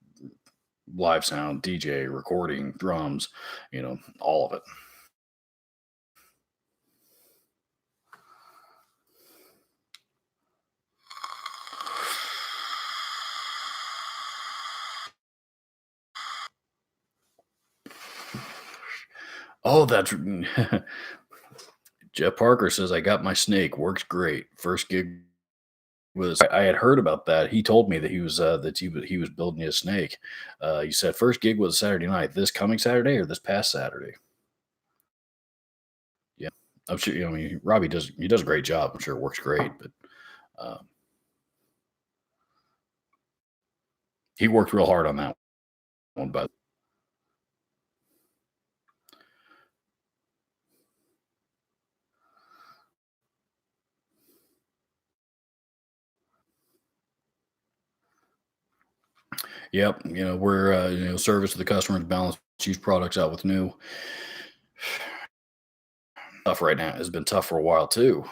live sound, DJ, recording, drums, all of it. Oh, that's Jeff Parker says I got my snake. Works great. First gig was I had heard about that. He told me that he was building a snake. He said first gig was Saturday night. This coming Saturday or this past Saturday? Yeah, I'm sure. I mean, Robbie does a great job. I'm sure it works great, but uh, he worked real hard on that one. But yep, we're service to the customers, balance used products out with new. Tough right now. It's been tough for a while too.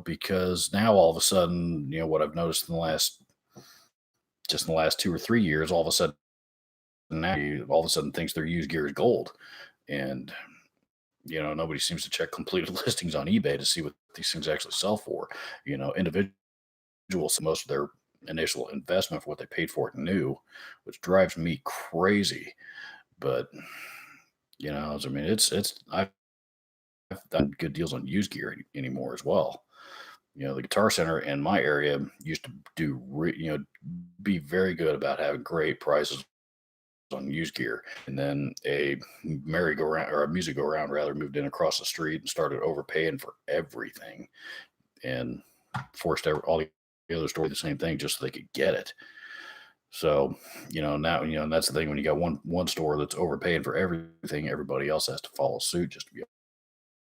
Because now all of a sudden, what I've noticed in the last 2 or 3 years, all of a sudden now all of a sudden thinks their used gear is gold, and nobody seems to check completed listings on eBay to see what these things actually sell for. Individuals most of their initial investment for what they paid for it new, which drives me crazy. But I mean, I've done good deals on used gear anymore as well. The Guitar Center in my area used to be very good about having great prices on used gear. And then a merry-go-round, or a music go round rather, moved in across the street and started overpaying for everything, and forced all the other stores the same thing just so they could get it. So, now, and that's the thing, when you got one store that's overpaying for everything, everybody else has to follow suit just to be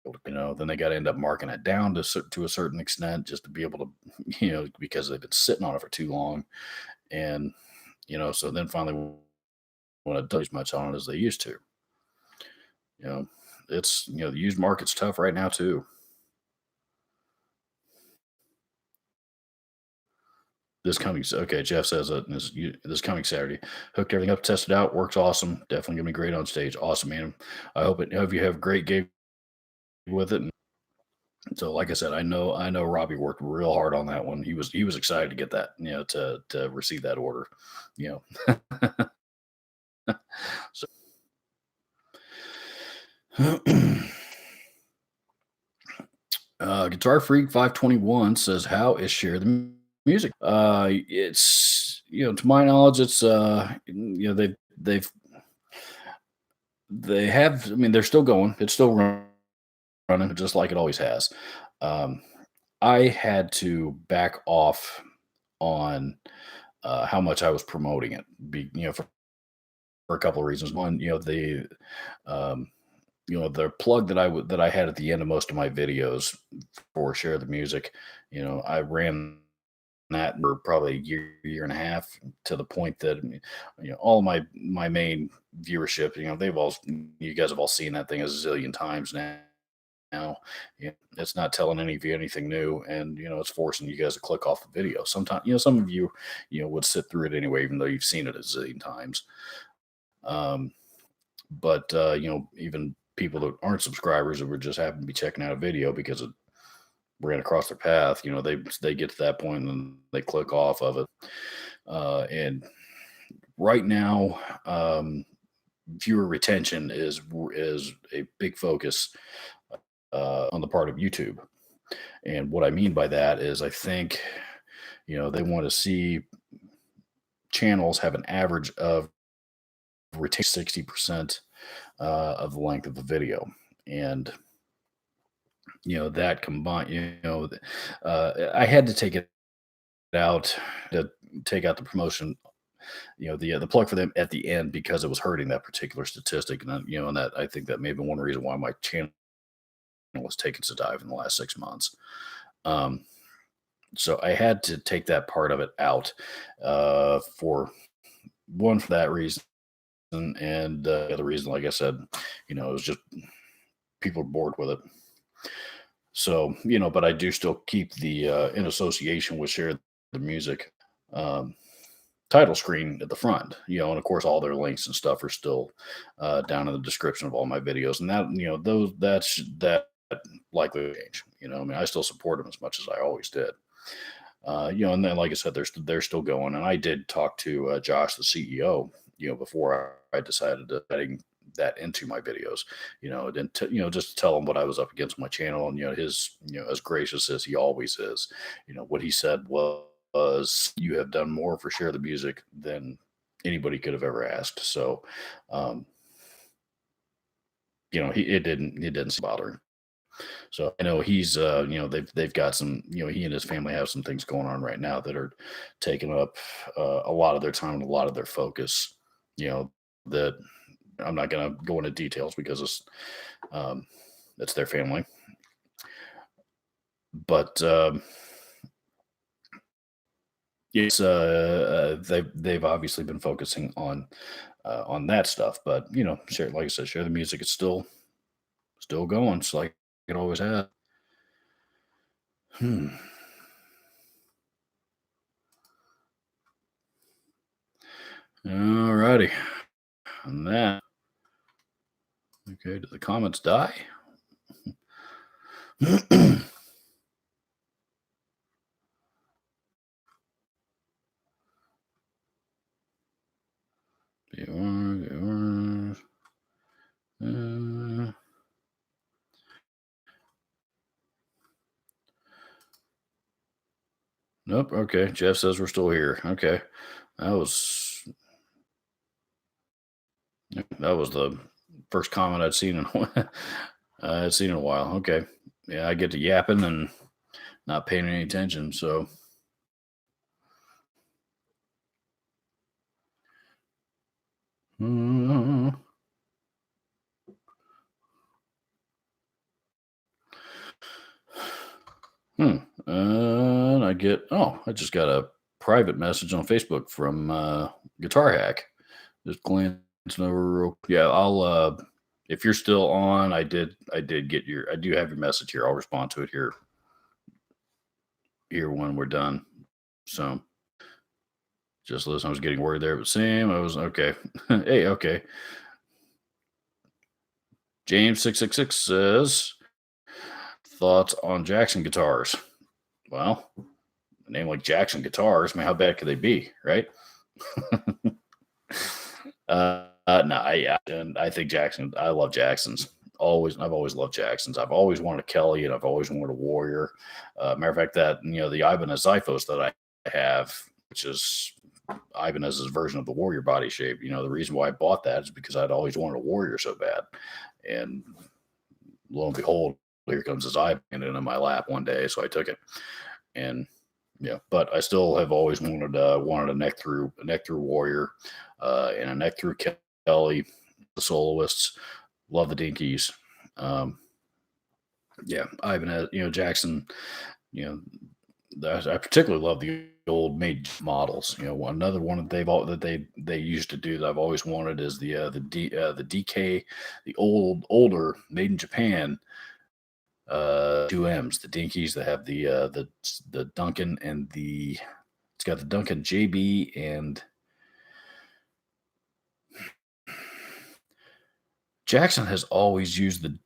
able to, then they got to end up marking it down to a certain extent just to be able to, because they've been sitting on it for too long. And, so then finally, when it does as much on it as they used to, you know, the used market's tough right now too. Okay, Jeff says that this coming Saturday. Hooked everything up, tested out, works awesome. Definitely gonna be great on stage. Awesome, man. I hope you have a great gig with it. And so, like I said, I know Robbie worked real hard on that one. He was excited to get that, to receive that order. You know. Guitar Freak 521 says, "How is Share the Music?" It's, to my knowledge, it's they have. I mean, they're still going. It's still running, just like it always has. Um, I had to back off on how much I was promoting it. For a couple of reasons. One, um, the plug that I had at the end of most of my videos for Share the Music. I ran that for probably a year and a half, to the point that, all my main viewership, you guys have all seen that thing a zillion times now. Now, it's not telling any of you anything new, and it's forcing you guys to click off the video. Sometimes, some of you, would sit through it anyway, even though you've seen it a zillion times. Um, but even people that aren't subscribers, that would just happen to be checking out a video because it ran across their path, they get to that point and then they click off of it. And right now, viewer retention is a big focus on the part of YouTube. And what I mean by that is, I think, they want to see channels have an average of retain 60% of the length of the video. And that combined, I had to take it out, to take out the promotion, the plug for them at the end, because it was hurting that particular statistic. And and that, I think that may have been one reason why my channel was taking a dive in the last 6 months. Um, so I had to take that part of it out, for that reason. And the other reason, like I said, it was just people are bored with it. So, but I do still keep the, in association with Share the Music, um, title screen at the front, and of course all their links and stuff are still down in the description of all my videos. And that, that likely to change. I mean, I still support them as much as I always did. And then, like I said, they're still going. And I did talk to Josh, the CEO, before I decided to adding that into my videos, and just to tell him what I was up against my channel. And, his, as gracious as he always is, what he said was, "You have done more for Share the Music than anybody could have ever asked." So, um, it didn't bother him. So I know he's, they've got some, he and his family have some things going on right now that are taking up a lot of their time and a lot of their focus. That I'm not going to go into details because um, it's their family. But it's they've obviously been focusing on that stuff. But like I said, Share the Music. It's still going. It's like it always has. Hmm. All righty. And that. Okay. Did the comments die? Yours. Uh, Nope. Okay. Jeff says we're still here. Okay. That was that was the first comment I'd seen in I'd seen in a while. Okay. Yeah, I get to yapping and not paying any attention. So, hmm. And I get I just got a private message on Facebook from Guitar Hack. Just glancing over. Yeah, I'll. If you're still on, I did get your. I do have your message here. I'll respond to it here when we're done. So just listen. I was getting worried there, but Sam, I was okay. Hey, okay. James 666 says thoughts on Jackson guitars. Well, a name like Jackson guitars. I mean, how bad could they be, right? No, and I think Jackson. I love Jacksons. I've always loved Jacksons. I've always wanted a Kelly, and I've always wanted a Warrior. Matter of fact, that the Ibanez Zyphos that I have, which is Ibanez's version of the Warrior body shape. The reason why I bought that is because I'd always wanted a Warrior so bad, and lo and behold, here comes this Ibanez in my lap one day, so I took it, and yeah, but I still have always wanted a neck through Warrior, and a neck through Kelly, the soloists. Love the Dinkies. Um, yeah, Ivan, Jackson. You I particularly love the old made models. Another one that they used to do that I've always wanted is the DK, the older made in Japan 2Ms, the Dinkies that have the Duncan and it's got the Duncan JB and Jackson has always used the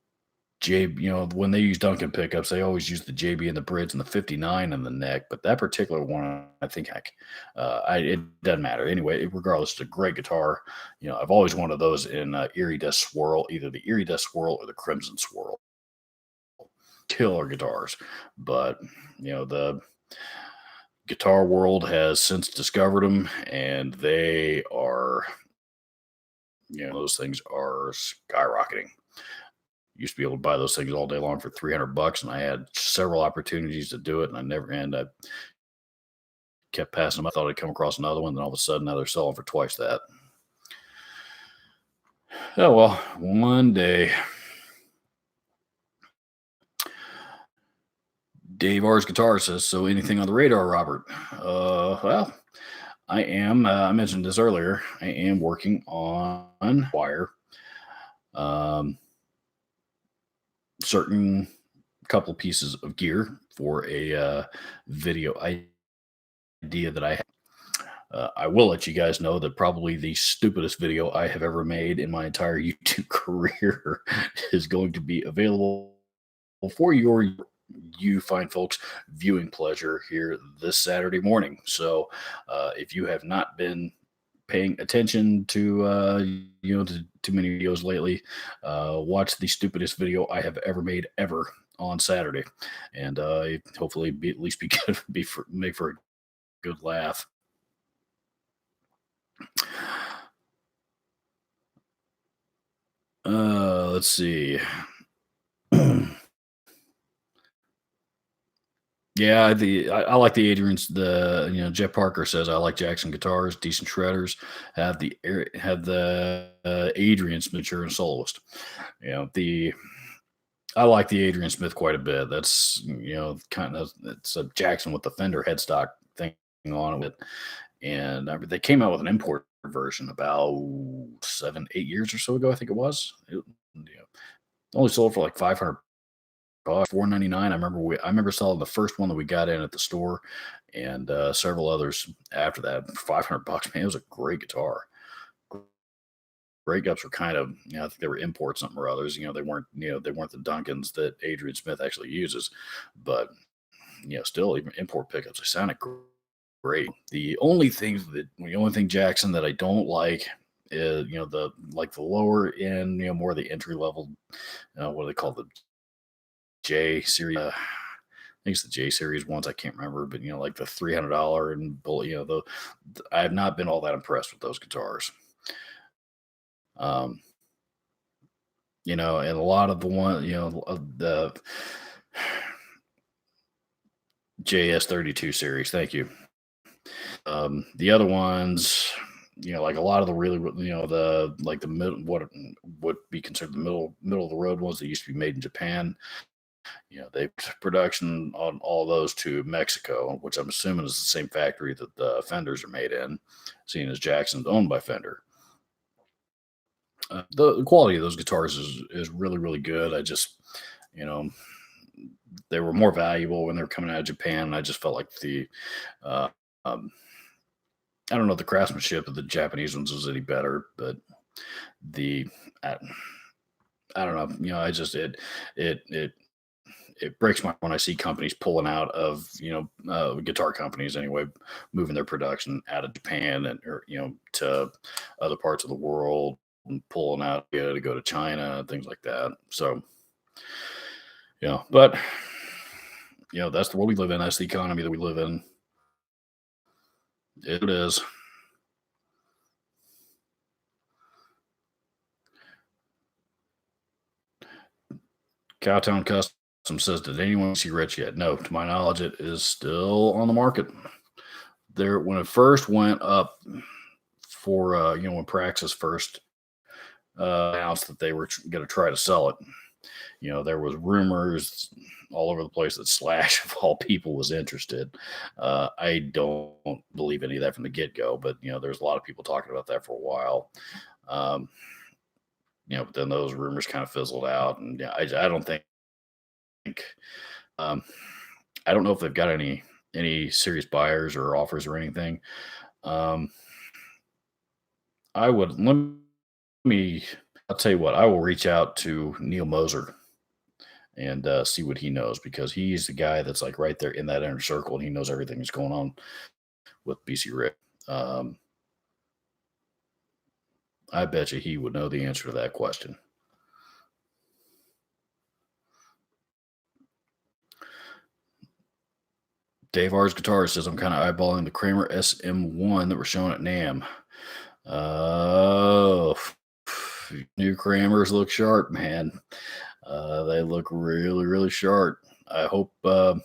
J. When they use Duncan pickups, they always use the JB and the bridge and the 59 in the neck. But that particular one, I think, heck, it doesn't matter anyway. Regardless, it's a great guitar. I've always wanted those in Erie Death Swirl, either the Erie Death Swirl or the Crimson Swirl. Killer guitars, but the guitar world has since discovered them, and they are, those things are skyrocketing. Used to be able to buy those things all day long for $300, and I had several opportunities to do it, and I kept passing them. I thought I'd come across another one, then all of a sudden now they're selling for twice that. Oh well, one day. Dave R's Guitar says, so anything on the radar, Robert? Well, I mentioned this earlier. I am working on wire. Certain couple pieces of gear for a video idea that I have. I will let you guys know that probably the stupidest video I have ever made in my entire YouTube career is going to be available for you fine folks viewing pleasure here this Saturday morning. So if you have not been paying attention to to too many videos lately, watch the stupidest video I have ever made ever on Saturday, and hopefully at least be good, make for a good laugh. Let's see. Yeah, I like the Adrian's. Jeff Parker says I like Jackson guitars, decent shredders. Have the Adrian Smith and soloist. The I like the Adrian Smith quite a bit. That's kind of it's a Jackson with the Fender headstock thing on it, and they came out with an import version about 7, 8 years or so ago. I think it was. Only sold for like 500 bucks, 499. I remember selling the first one that we got in at the store, and several others after that for 500 bucks. Man, it was a great guitar. Breakups were kind of, I think they were imports something or others. They weren't the Duncans that Adrian Smith actually uses, but still even import pickups, they sounded great. The only thing Jackson that I don't like is the lower end, more the entry level. What do they call the J series? think it's the J series ones. I can't remember, but like the $300 and I have not been all that impressed with those guitars. Um, and a lot of the one, the JS32 series. Thank you. The other ones, like a lot of the really, the like the middle, what would be considered the middle of the road ones that used to be made in Japan. They production on all those to Mexico, which I'm assuming is the same factory that the Fenders are made in, seeing as Jackson's owned by Fender. The quality of those guitars is really really good. I just, you know, they were more valuable when they were coming out of Japan. And I just felt like uh, um, I don't know if the craftsmanship of the Japanese ones was any better, but the I, I don't know. It it it breaks my when I see companies pulling out of guitar companies anyway, moving their production out of Japan and or to other parts of the world and pulling out to go to China and things like that. So but that's the world we live in. That's the economy that we live in. It is. Cowtown Custom says, "Did anyone see Rich yet?" No, to my knowledge, it is still on the market. There, when it first went up for when Praxis first announced that they were going to try to sell it, there was rumors all over the place that Slash, of all people, was interested. I don't believe any of that from the get go, but there's a lot of people talking about that for a while. Um, but then those rumors kind of fizzled out, and I don't think. Um, I don't know if they've got any serious buyers or offers or anything. Um, I would let me. I'll tell you what. I will reach out to Neil Moser and see what he knows because he's the guy that's like right there in that inner circle and he knows everything that's going on with BC Rick. Um, I bet you he would know the answer to that question. Dave R's Guitar says, I'm kind of eyeballing the Kramer SM1 that we're showing at NAM. Oh, new Kramers look sharp, man. They look really, really sharp. I hope, I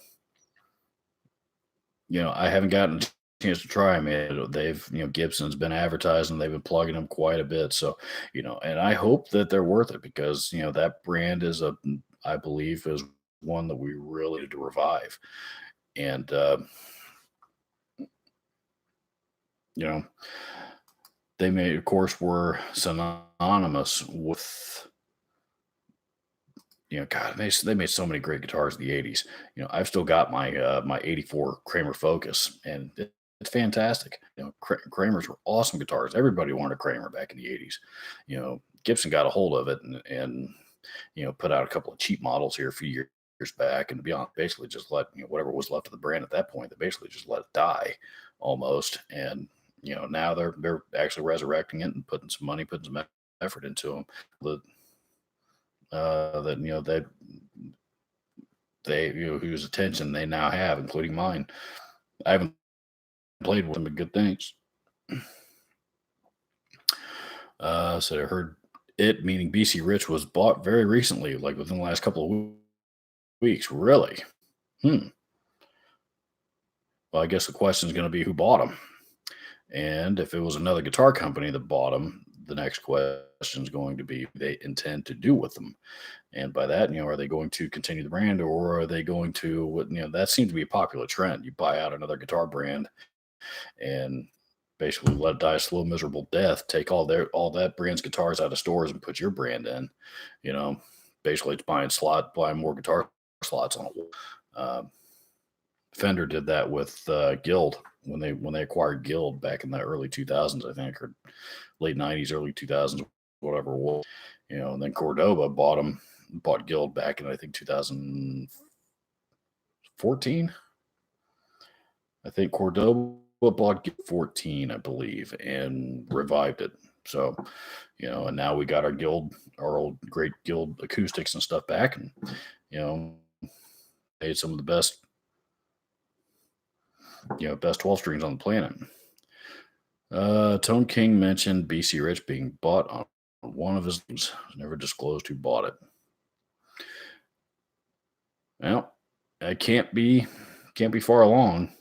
haven't gotten a chance to try them yet. They've, Gibson's been advertising, they've been plugging them quite a bit. So, and I hope that they're worth it because, that brand I believe, is one that we really need to revive. And, they of course, were synonymous with, God, they made so many great guitars in the '80s. I've still got my '84 Kramer Focus, and it's fantastic. Kramers were awesome guitars. Everybody wanted a Kramer back in the '80s. Gibson got a hold of it and put out a couple of cheap models here a few years back, and to be honest, basically just let whatever was left of the brand at that point, they basically just let it die almost. And now they're actually resurrecting it and putting some money, putting some effort into them. That they whose attention they now have, including mine. I haven't played with them, but good things. So I heard it, meaning BC Rich, was bought very recently, like within the last couple of weeks. Really? Well, I guess the question is going to be who bought them, and if it was another guitar company that bought them, the next question is going to be what they intend to do with them. And by that, are they going to continue the brand or are they going to, that seems to be a popular trend. You buy out another guitar brand and basically let it die a slow, miserable death. Take all that brand's guitars out of stores and put your brand in. Basically it's buying more guitar slots on it. Fender did that with Guild when they acquired Guild back in the early 2000s, I think, or late 90s, early 2000s, whatever it was. And then Cordoba bought Guild back in, I think, 2014. I think Cordoba bought Guild 14, I believe, and revived it. So, and now we got our old great Guild acoustics and stuff back, and made some of the best, best 12 strings on the planet. Tone King mentioned BC Rich being bought on one of his things. Never disclosed who bought it. Well, I can't be far along.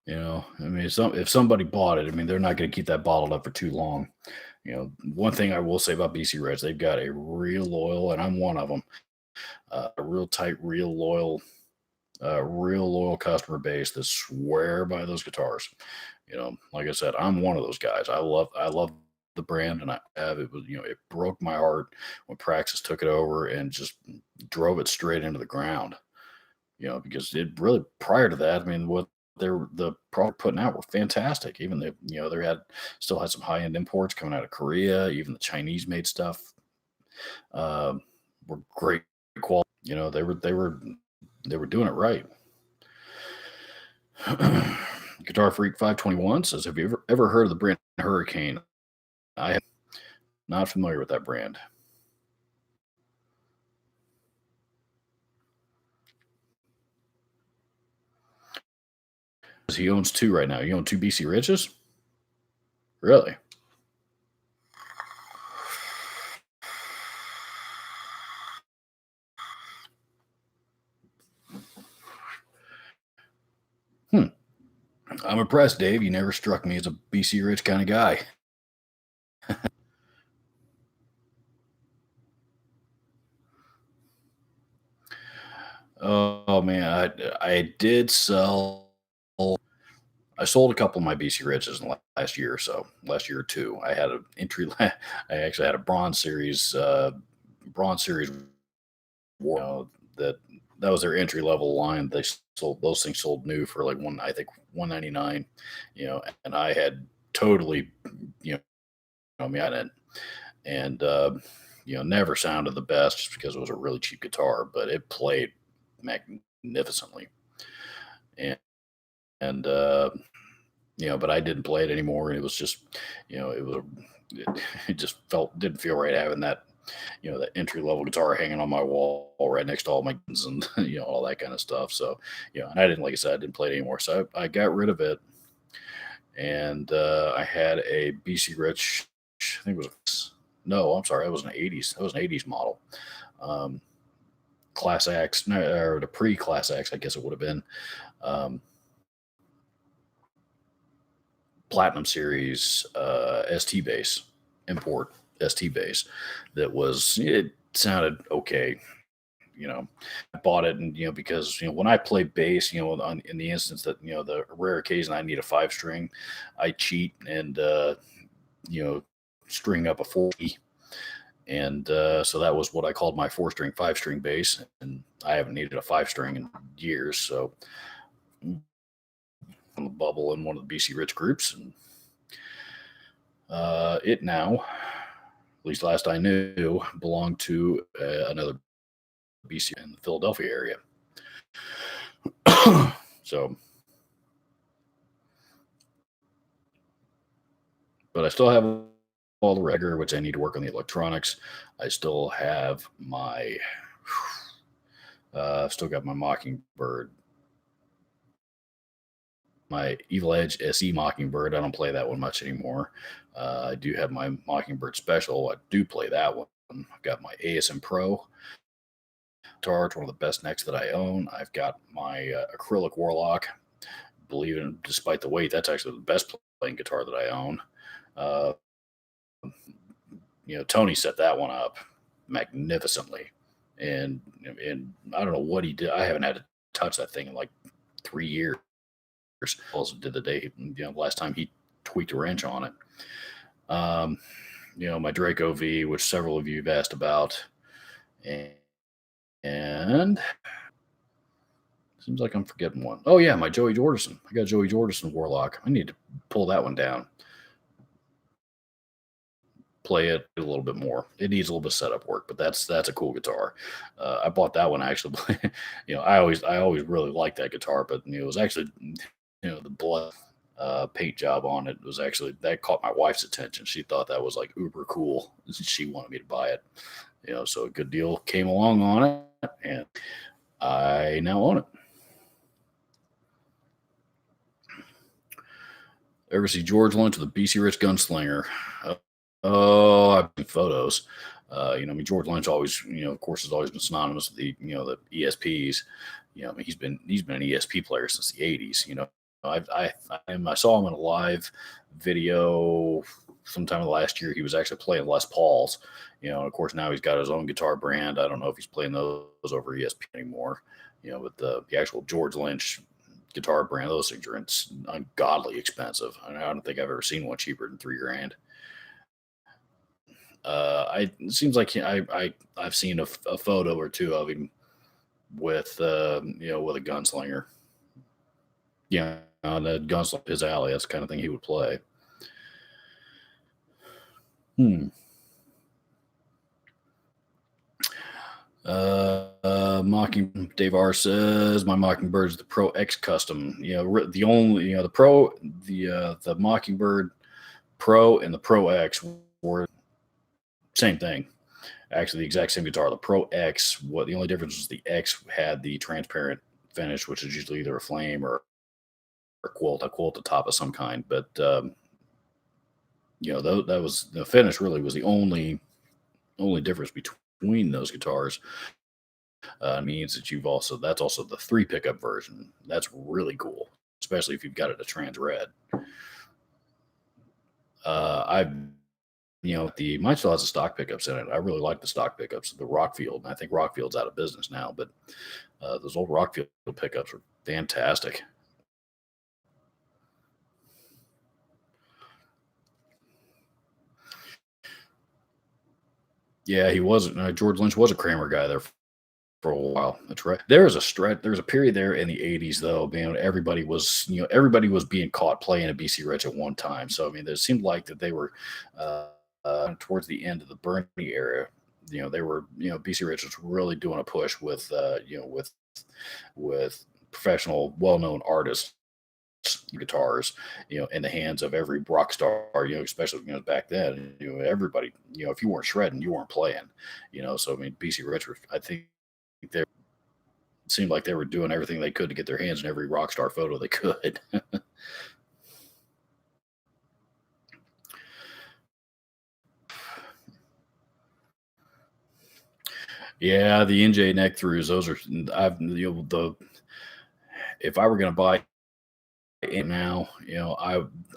I mean, if somebody bought it, I mean, they're not going to keep that bottled up for too long. One thing I will say about BC Reds, they've got a real loyal, and I'm one of them, a real tight, real loyal customer base that swear by those guitars. Like I said, I'm one of those guys. I love the brand, and I have it was, it broke my heart when Praxis took it over and just drove it straight into the ground. Because it really prior to that, I mean, what the product putting out were fantastic. Even they had still had some high end imports coming out of Korea. Even the Chinese made stuff uh, were great quality. They were doing it right. Guitar Freak 521 says, "Have you ever heard of the brand Hurricane?" I am not familiar with that brand. He owns two right now. You own two BC Riches? Really? Hmm. I'm impressed, Dave. You never struck me as a BC Rich kind of guy. Oh man, I did sell. I sold a couple of my BC Riches in the last year or so. Last year or two, I had an entry. I actually had a Bronze Series that was their entry level line. They sold those things sold new for like I think 199. And I had totally, me on it, and never sounded the best just because it was a really cheap guitar, but it played magnificently. And but I didn't play it anymore. And it was just, it was, it just didn't feel right having that, that entry level guitar hanging on my wall right next to all my guns and, all that kind of stuff. So, and I didn't, like I said, I didn't play it anymore. So I got rid of it. And I had a BC Rich, I think it was, no, I'm sorry, it was an 80s. It was an 80s model. Class X, no, or the pre Class X, I guess it would have been. Platinum Series ST bass, import ST bass. It sounded okay. I bought it, and because when I play bass, in the instance that the rare occasion I need a 5 string, I cheat and string up a 40, and so that was what I called my 4-string 5-string bass, and I haven't needed a 5-string in years. So on the bubble in one of the BC Rich groups, and it now, at least last I knew, belonged to another BC in the Philadelphia area. So, but I still have all the regular, which I need to work on the electronics. I still have still got my Mockingbird, my Evil Edge SE Mockingbird. I don't play that one much anymore. I do have my Mockingbird Special. I do play that one. I've got my ASM Pro guitar. It's one of the best necks that I own. I've got my acrylic Warlock. Believe it, despite the weight, that's actually the best playing guitar that I own. Tony set that one up magnificently, and I don't know what he did. I haven't had to touch that thing in like 3 years. Also did the day, last time he tweaked a wrench on it. My Draco V, which several of you have asked about, and seems like I'm forgetting one. Oh yeah, my Joey Jordison. I got Joey Jordison Warlock. I need to pull that one down, play it a little bit more. It needs a little bit of setup work, but that's a cool guitar. I bought that one actually. I always really liked that guitar, but it was actually the blood paint job on it was actually that caught my wife's attention. She thought that was like uber cool. She wanted me to buy it. So a good deal came along on it. and I now own it. Ever see George Lynch with a BC Rich gunslinger? Oh, I've seen photos. I mean, George Lynch always, of course, has always been synonymous with the ESPs. I mean, he's been an ESP player since the '80s. I saw him in a live video sometime last year. He was actually playing Les Pauls. And of course now he's got his own guitar brand. I don't know if he's playing those over ESP anymore. But the actual George Lynch guitar brand, those things are ungodly expensive. I don't think I've ever seen one cheaper than $3,000. It seems like I've seen a photo or two of him with with a gunslinger. The gunslinger his alley. That's the kind of thing he would play. Mocking Dave R says my Mockingbird is the Pro X custom. The only the Pro the Mockingbird Pro and the Pro X were same thing. Actually, the exact same guitar. The Pro X, the only difference was the X had the transparent finish, which is usually either a flame or a quilt at the top of some kind. But that was the finish. Really, was the only difference between those guitars. Means that that's also the 3 pickup version. That's really cool, especially if you've got it a trans red. Mine still has the stock pickups in it. I really like the stock pickups. The Rockfield, and I think Rockfield's out of business now, but those old Rockfield pickups are fantastic. Yeah, he wasn't. George Lynch was a Kramer guy there for a while. That's right. There was a period there in the '80s, though. Man, everybody was being caught playing a BC Rich at one time. So I mean, it seemed like that they were towards the end of the Bernie era. They were BC Rich was really doing a push with with professional, well-known artists guitars, in the hands of every rock star, especially back then, everybody, if you weren't shredding, you weren't playing, So I mean, BC Rich, I think they seemed like they were doing everything they could to get their hands in every rock star photo they could. Yeah, the NJ neck throughs, those are if I were going to buy it now,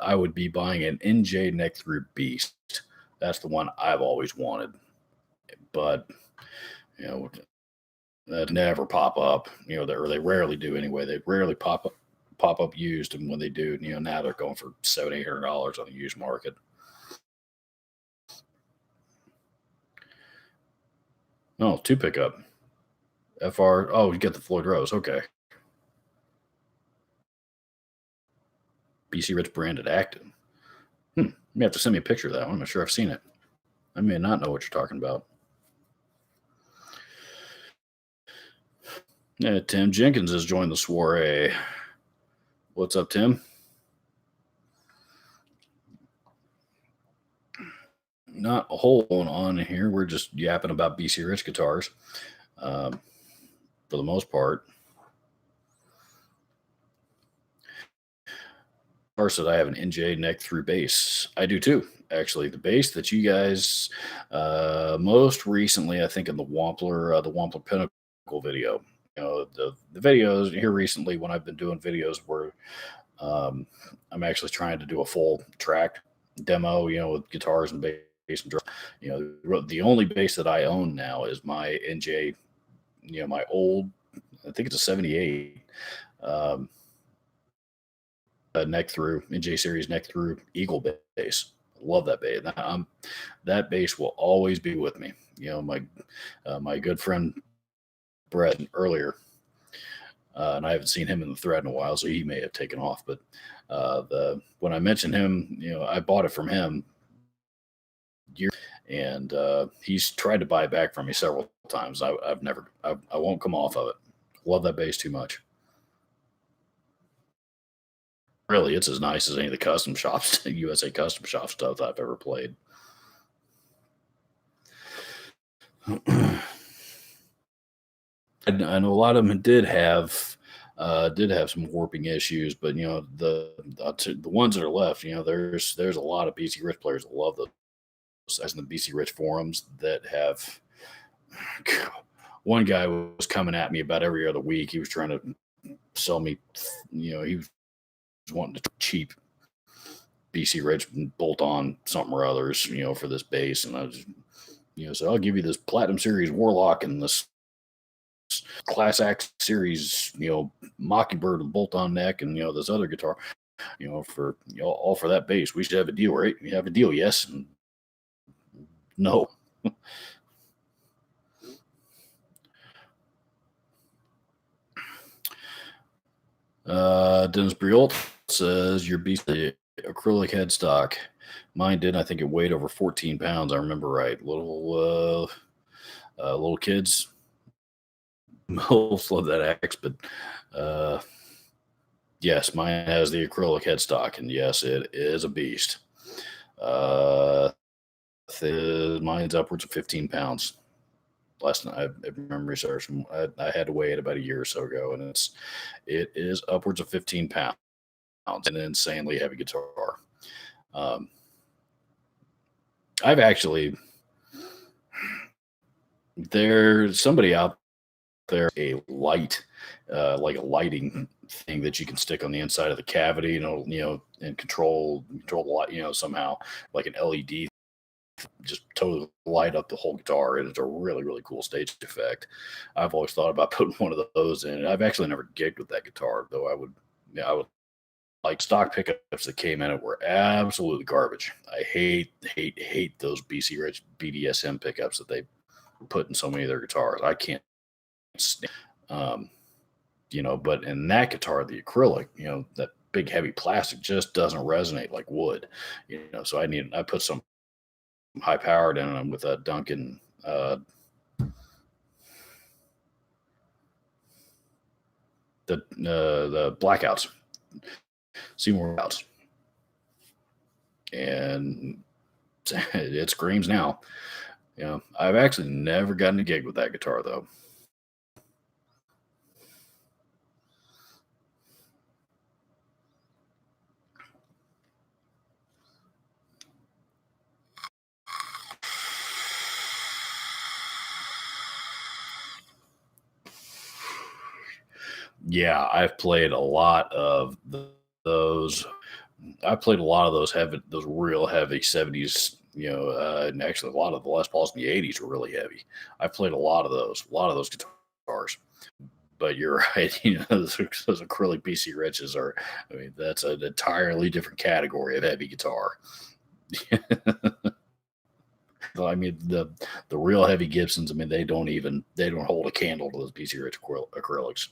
I would be buying an NJ neck through Beast. That's the one I've always wanted, but that never pop up. Or they rarely do anyway. They rarely pop up used, and when they do, now they're going for $700-800 on the used market. Oh, 2 pickup. FR. Oh, you get the Floyd Rose. Okay. BC Rich branded Acton. You may have to send me a picture of that one. I'm not sure I've seen it. I may not know what you're talking about. Yeah, Tim Jenkins has joined the soiree. What's up, Tim? Not a whole lot on here. We're just yapping about BC Rich guitars for the most part. Said I have an NJ neck through bass. I do too, actually. The bass that you guys most recently, I think, in the Wampler Pinnacle video. The videos here recently when I've been doing videos where I'm actually trying to do a full track demo, with guitars and bass and drums. The only bass that I own now is my NJ, my old, I think it's a 78. Neck through NJ series neck through Eagle bass. Love that bass. That bass will always be with me. My good friend Brett earlier, and I haven't seen him in the thread in a while, so he may have taken off. But when I mentioned him, I bought it from him and he's tried to buy it back from me several times. I won't come off of it. Love that bass too much. Really, it's as nice as any of the custom shops, USA custom shop stuff I've ever played. I know a lot of them did have some warping issues, but the ones that are left, there's a lot of BC Rich players that love those. As in the BC Rich forums that have one guy was coming at me about every other week. He was trying to sell me, he was wanting to cheap BC Rich bolt on something or others, for this base. And I was, so I'll give you this Platinum Series Warlock and this Class Act Series, Mockingbird with bolt on neck and, this other guitar, for, all for that base. We should have a deal, right? We have a deal, yes. And no. Dennis Briot says your beast acrylic headstock. Mine did. I think it weighed over 14 pounds. I remember right. Little kids most love that axe, but yes, mine has the acrylic headstock, and yes, it is a beast. Mine's upwards of 15 pounds. Last night, I remember researching. I had to weigh it about a year or so ago, and it is upwards of 15 pounds. An insanely heavy guitar. I've actually there's somebody out there a light, like a lighting thing that you can stick on the inside of the cavity, and control the light, somehow like an LED, just totally light up the whole guitar, and it's a really really cool stage effect. I've always thought about putting one of those in. I've actually never gigged with that guitar, though. I would like stock pickups that came in it were absolutely garbage. I hate those BC Rich BDSM pickups that they put in so many of their guitars. I can't stand, but in that guitar, the acrylic, that big heavy plastic just doesn't resonate like wood, so I put some high powered in them with a Duncan, the blackouts, Seymour outs, and it screams now. I've actually never gotten a gig with that guitar though. Yeah, I've played a lot of those. I played a lot of those real heavy 70s, and actually a lot of the Les Pauls in the 80s were really heavy. I played a lot of those guitars. But you're right, those acrylic BC Riches are, I mean, that's an entirely different category of heavy guitar. I mean, the real heavy Gibsons, I mean, they don't hold a candle to those BC Rich acrylics.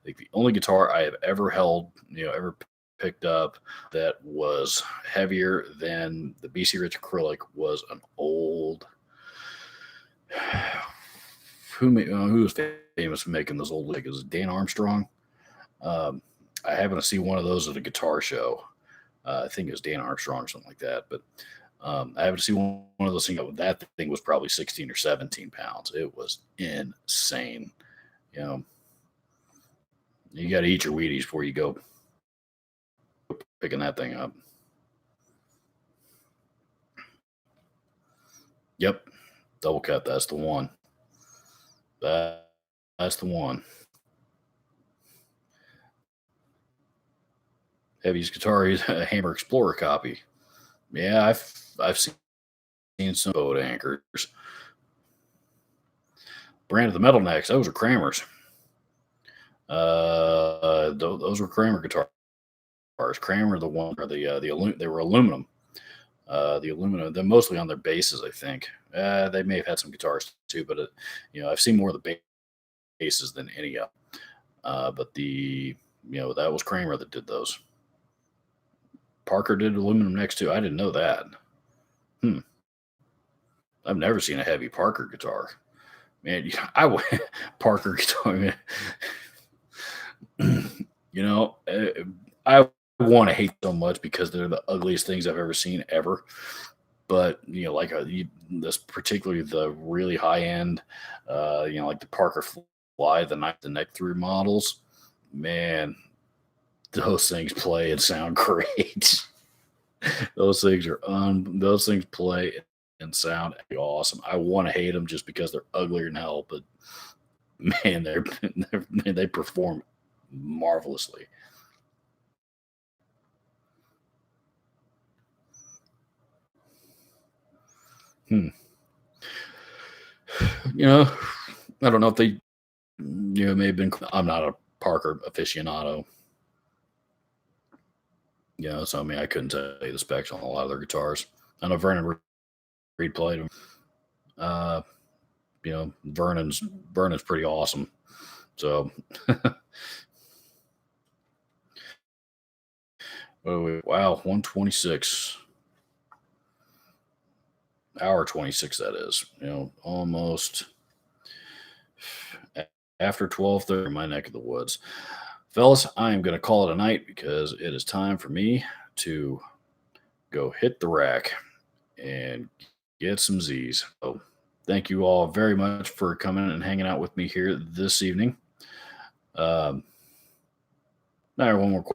Like the only guitar I have ever held, ever picked up that was heavier than the BC Rich acrylic was an old. Who was famous for making those old like, is it Dan Armstrong? I happened to see one of those at a guitar show. I think it was Dan Armstrong or something like that. But I happened to see one of those things. That thing was probably 16 or 17 pounds. It was insane. You got to eat your Wheaties before you go picking that thing up. Yep, double cut. That's the one. That's the one. Heaviest guitar is a Hammer Explorer copy. Yeah, I've seen some boat anchors. Brand of the Metal Necks. Those are Kramer's. Those were Kramer guitars. Kramer, the one, or they were aluminum. The aluminum. They're mostly on their bases, I think. They may have had some guitars too, but I've seen more of the bases than any of. But that was Kramer that did those. Parker did aluminum necks too. I didn't know that. I've never seen a heavy Parker guitar. Man, Parker guitar. I want to hate so much because they're the ugliest things I've ever seen ever. But like this, particularly the really high end, like the Parker fly the neck through models, man, those things play and sound great. Those things play and sound awesome. I want to hate them just because they're uglier than hell, but man, they perform marvelously. Hmm. You know, I don't know if they, may have been. I'm not a Parker aficionado, so I mean, I couldn't tell you the specs on a lot of their guitars. I know Vernon Reed played them. Uh, Vernon's pretty awesome. So, oh wow, 126 hour 26 that is. Almost after 12:30 in my neck of the woods. Fellas, I am going to call it a night because it is time for me to go hit the rack and get some Z's. So, thank you all very much for coming and hanging out with me here this evening. Um, Now, one more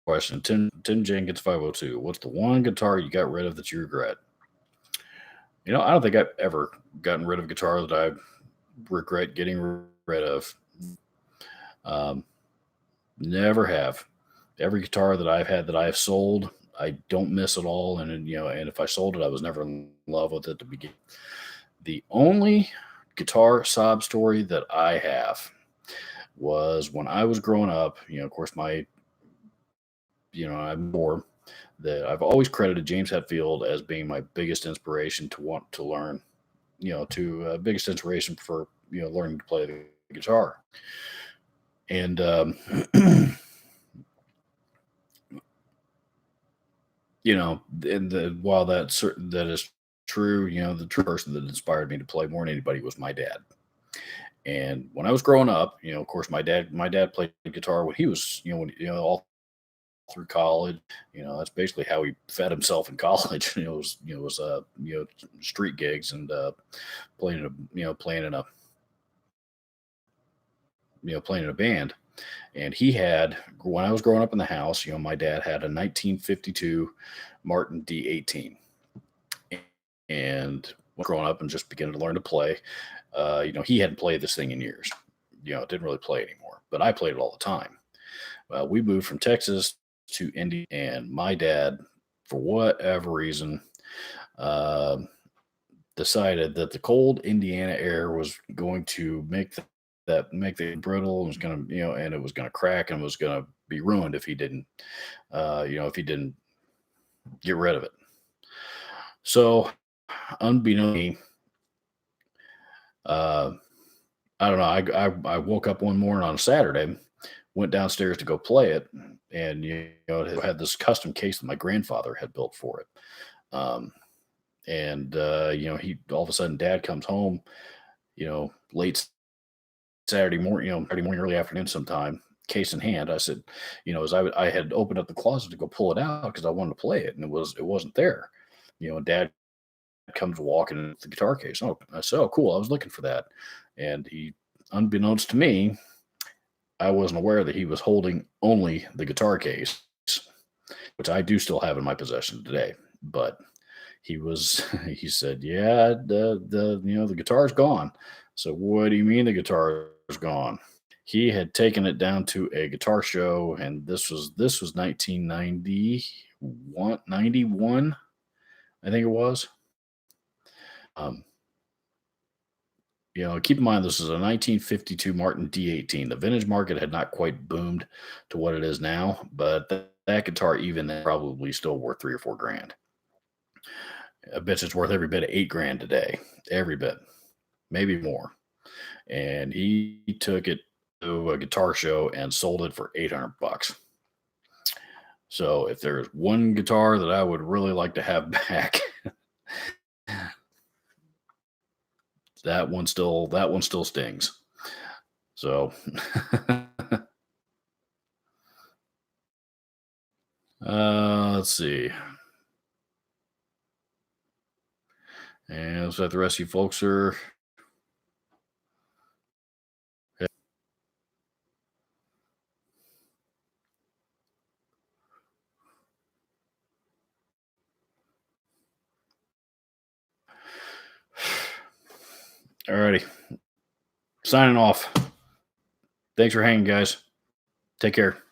question. Tim Jenkins 502. What's the one guitar you got rid of that you regret? I don't think I've ever gotten rid of a guitar that I regret getting rid of. Um, Never have. Every guitar that I've had that I have sold, I don't miss at all. And if I sold it, I was never in love with it to begin. The only guitar sob story that I have was when I was growing up. Of course, I'm more that I've always credited James Hetfield as being my biggest inspiration to want to learn, biggest inspiration for, learning to play the guitar. And, while that is true, the true person that inspired me to play more than anybody was my dad. And when I was growing up, of course, my dad played guitar when he was, all through college. That's basically how he fed himself in college. Street gigs and playing in a band. And he had, when I was growing up in the house, my dad had a 1952 Martin D18. And growing up and just beginning to learn to play, he hadn't played this thing in years. Didn't really play anymore, but I played it all the time. We moved from Texas to Indy, and my dad, for whatever reason, uh, decided that the cold Indiana air was going to make the brittle and was going to, and it was going to crack and was going to be ruined if he didn't, if he didn't get rid of it. So, unbeknownst to me, uh, I don't know. I woke up one morning on a Saturday, went downstairs to go play it, and it had this custom case that my grandfather had built for it. Um, and he all of a sudden, Dad comes home, late Saturday morning, early afternoon, sometime, case in hand. I said, as I had opened up the closet to go pull it out because I wanted to play it, and it wasn't there. And Dad comes walking in with the guitar case. Oh, I said, oh, cool. I was looking for that, and he, unbeknownst to me, I wasn't aware that he was holding only the guitar case, which I do still have in my possession today. But he said, yeah, the guitar's gone. So what do you mean the guitar is gone? He had taken it down to a guitar show, and this was 1991, I think it was. Um, keep in mind this is a 1952 Martin D18. The vintage market had not quite boomed to what it is now, but that guitar even then probably still worth 3 or 4 grand. I bet it's worth every bit of 8 grand today, every bit, maybe more. And he took it to a guitar show and sold it for $800. So if there's one guitar that I would really like to have back, that one still stings. So let's see. And looks like the rest of you folks are Alrighty. Signing off. Thanks for hanging, guys. Take care.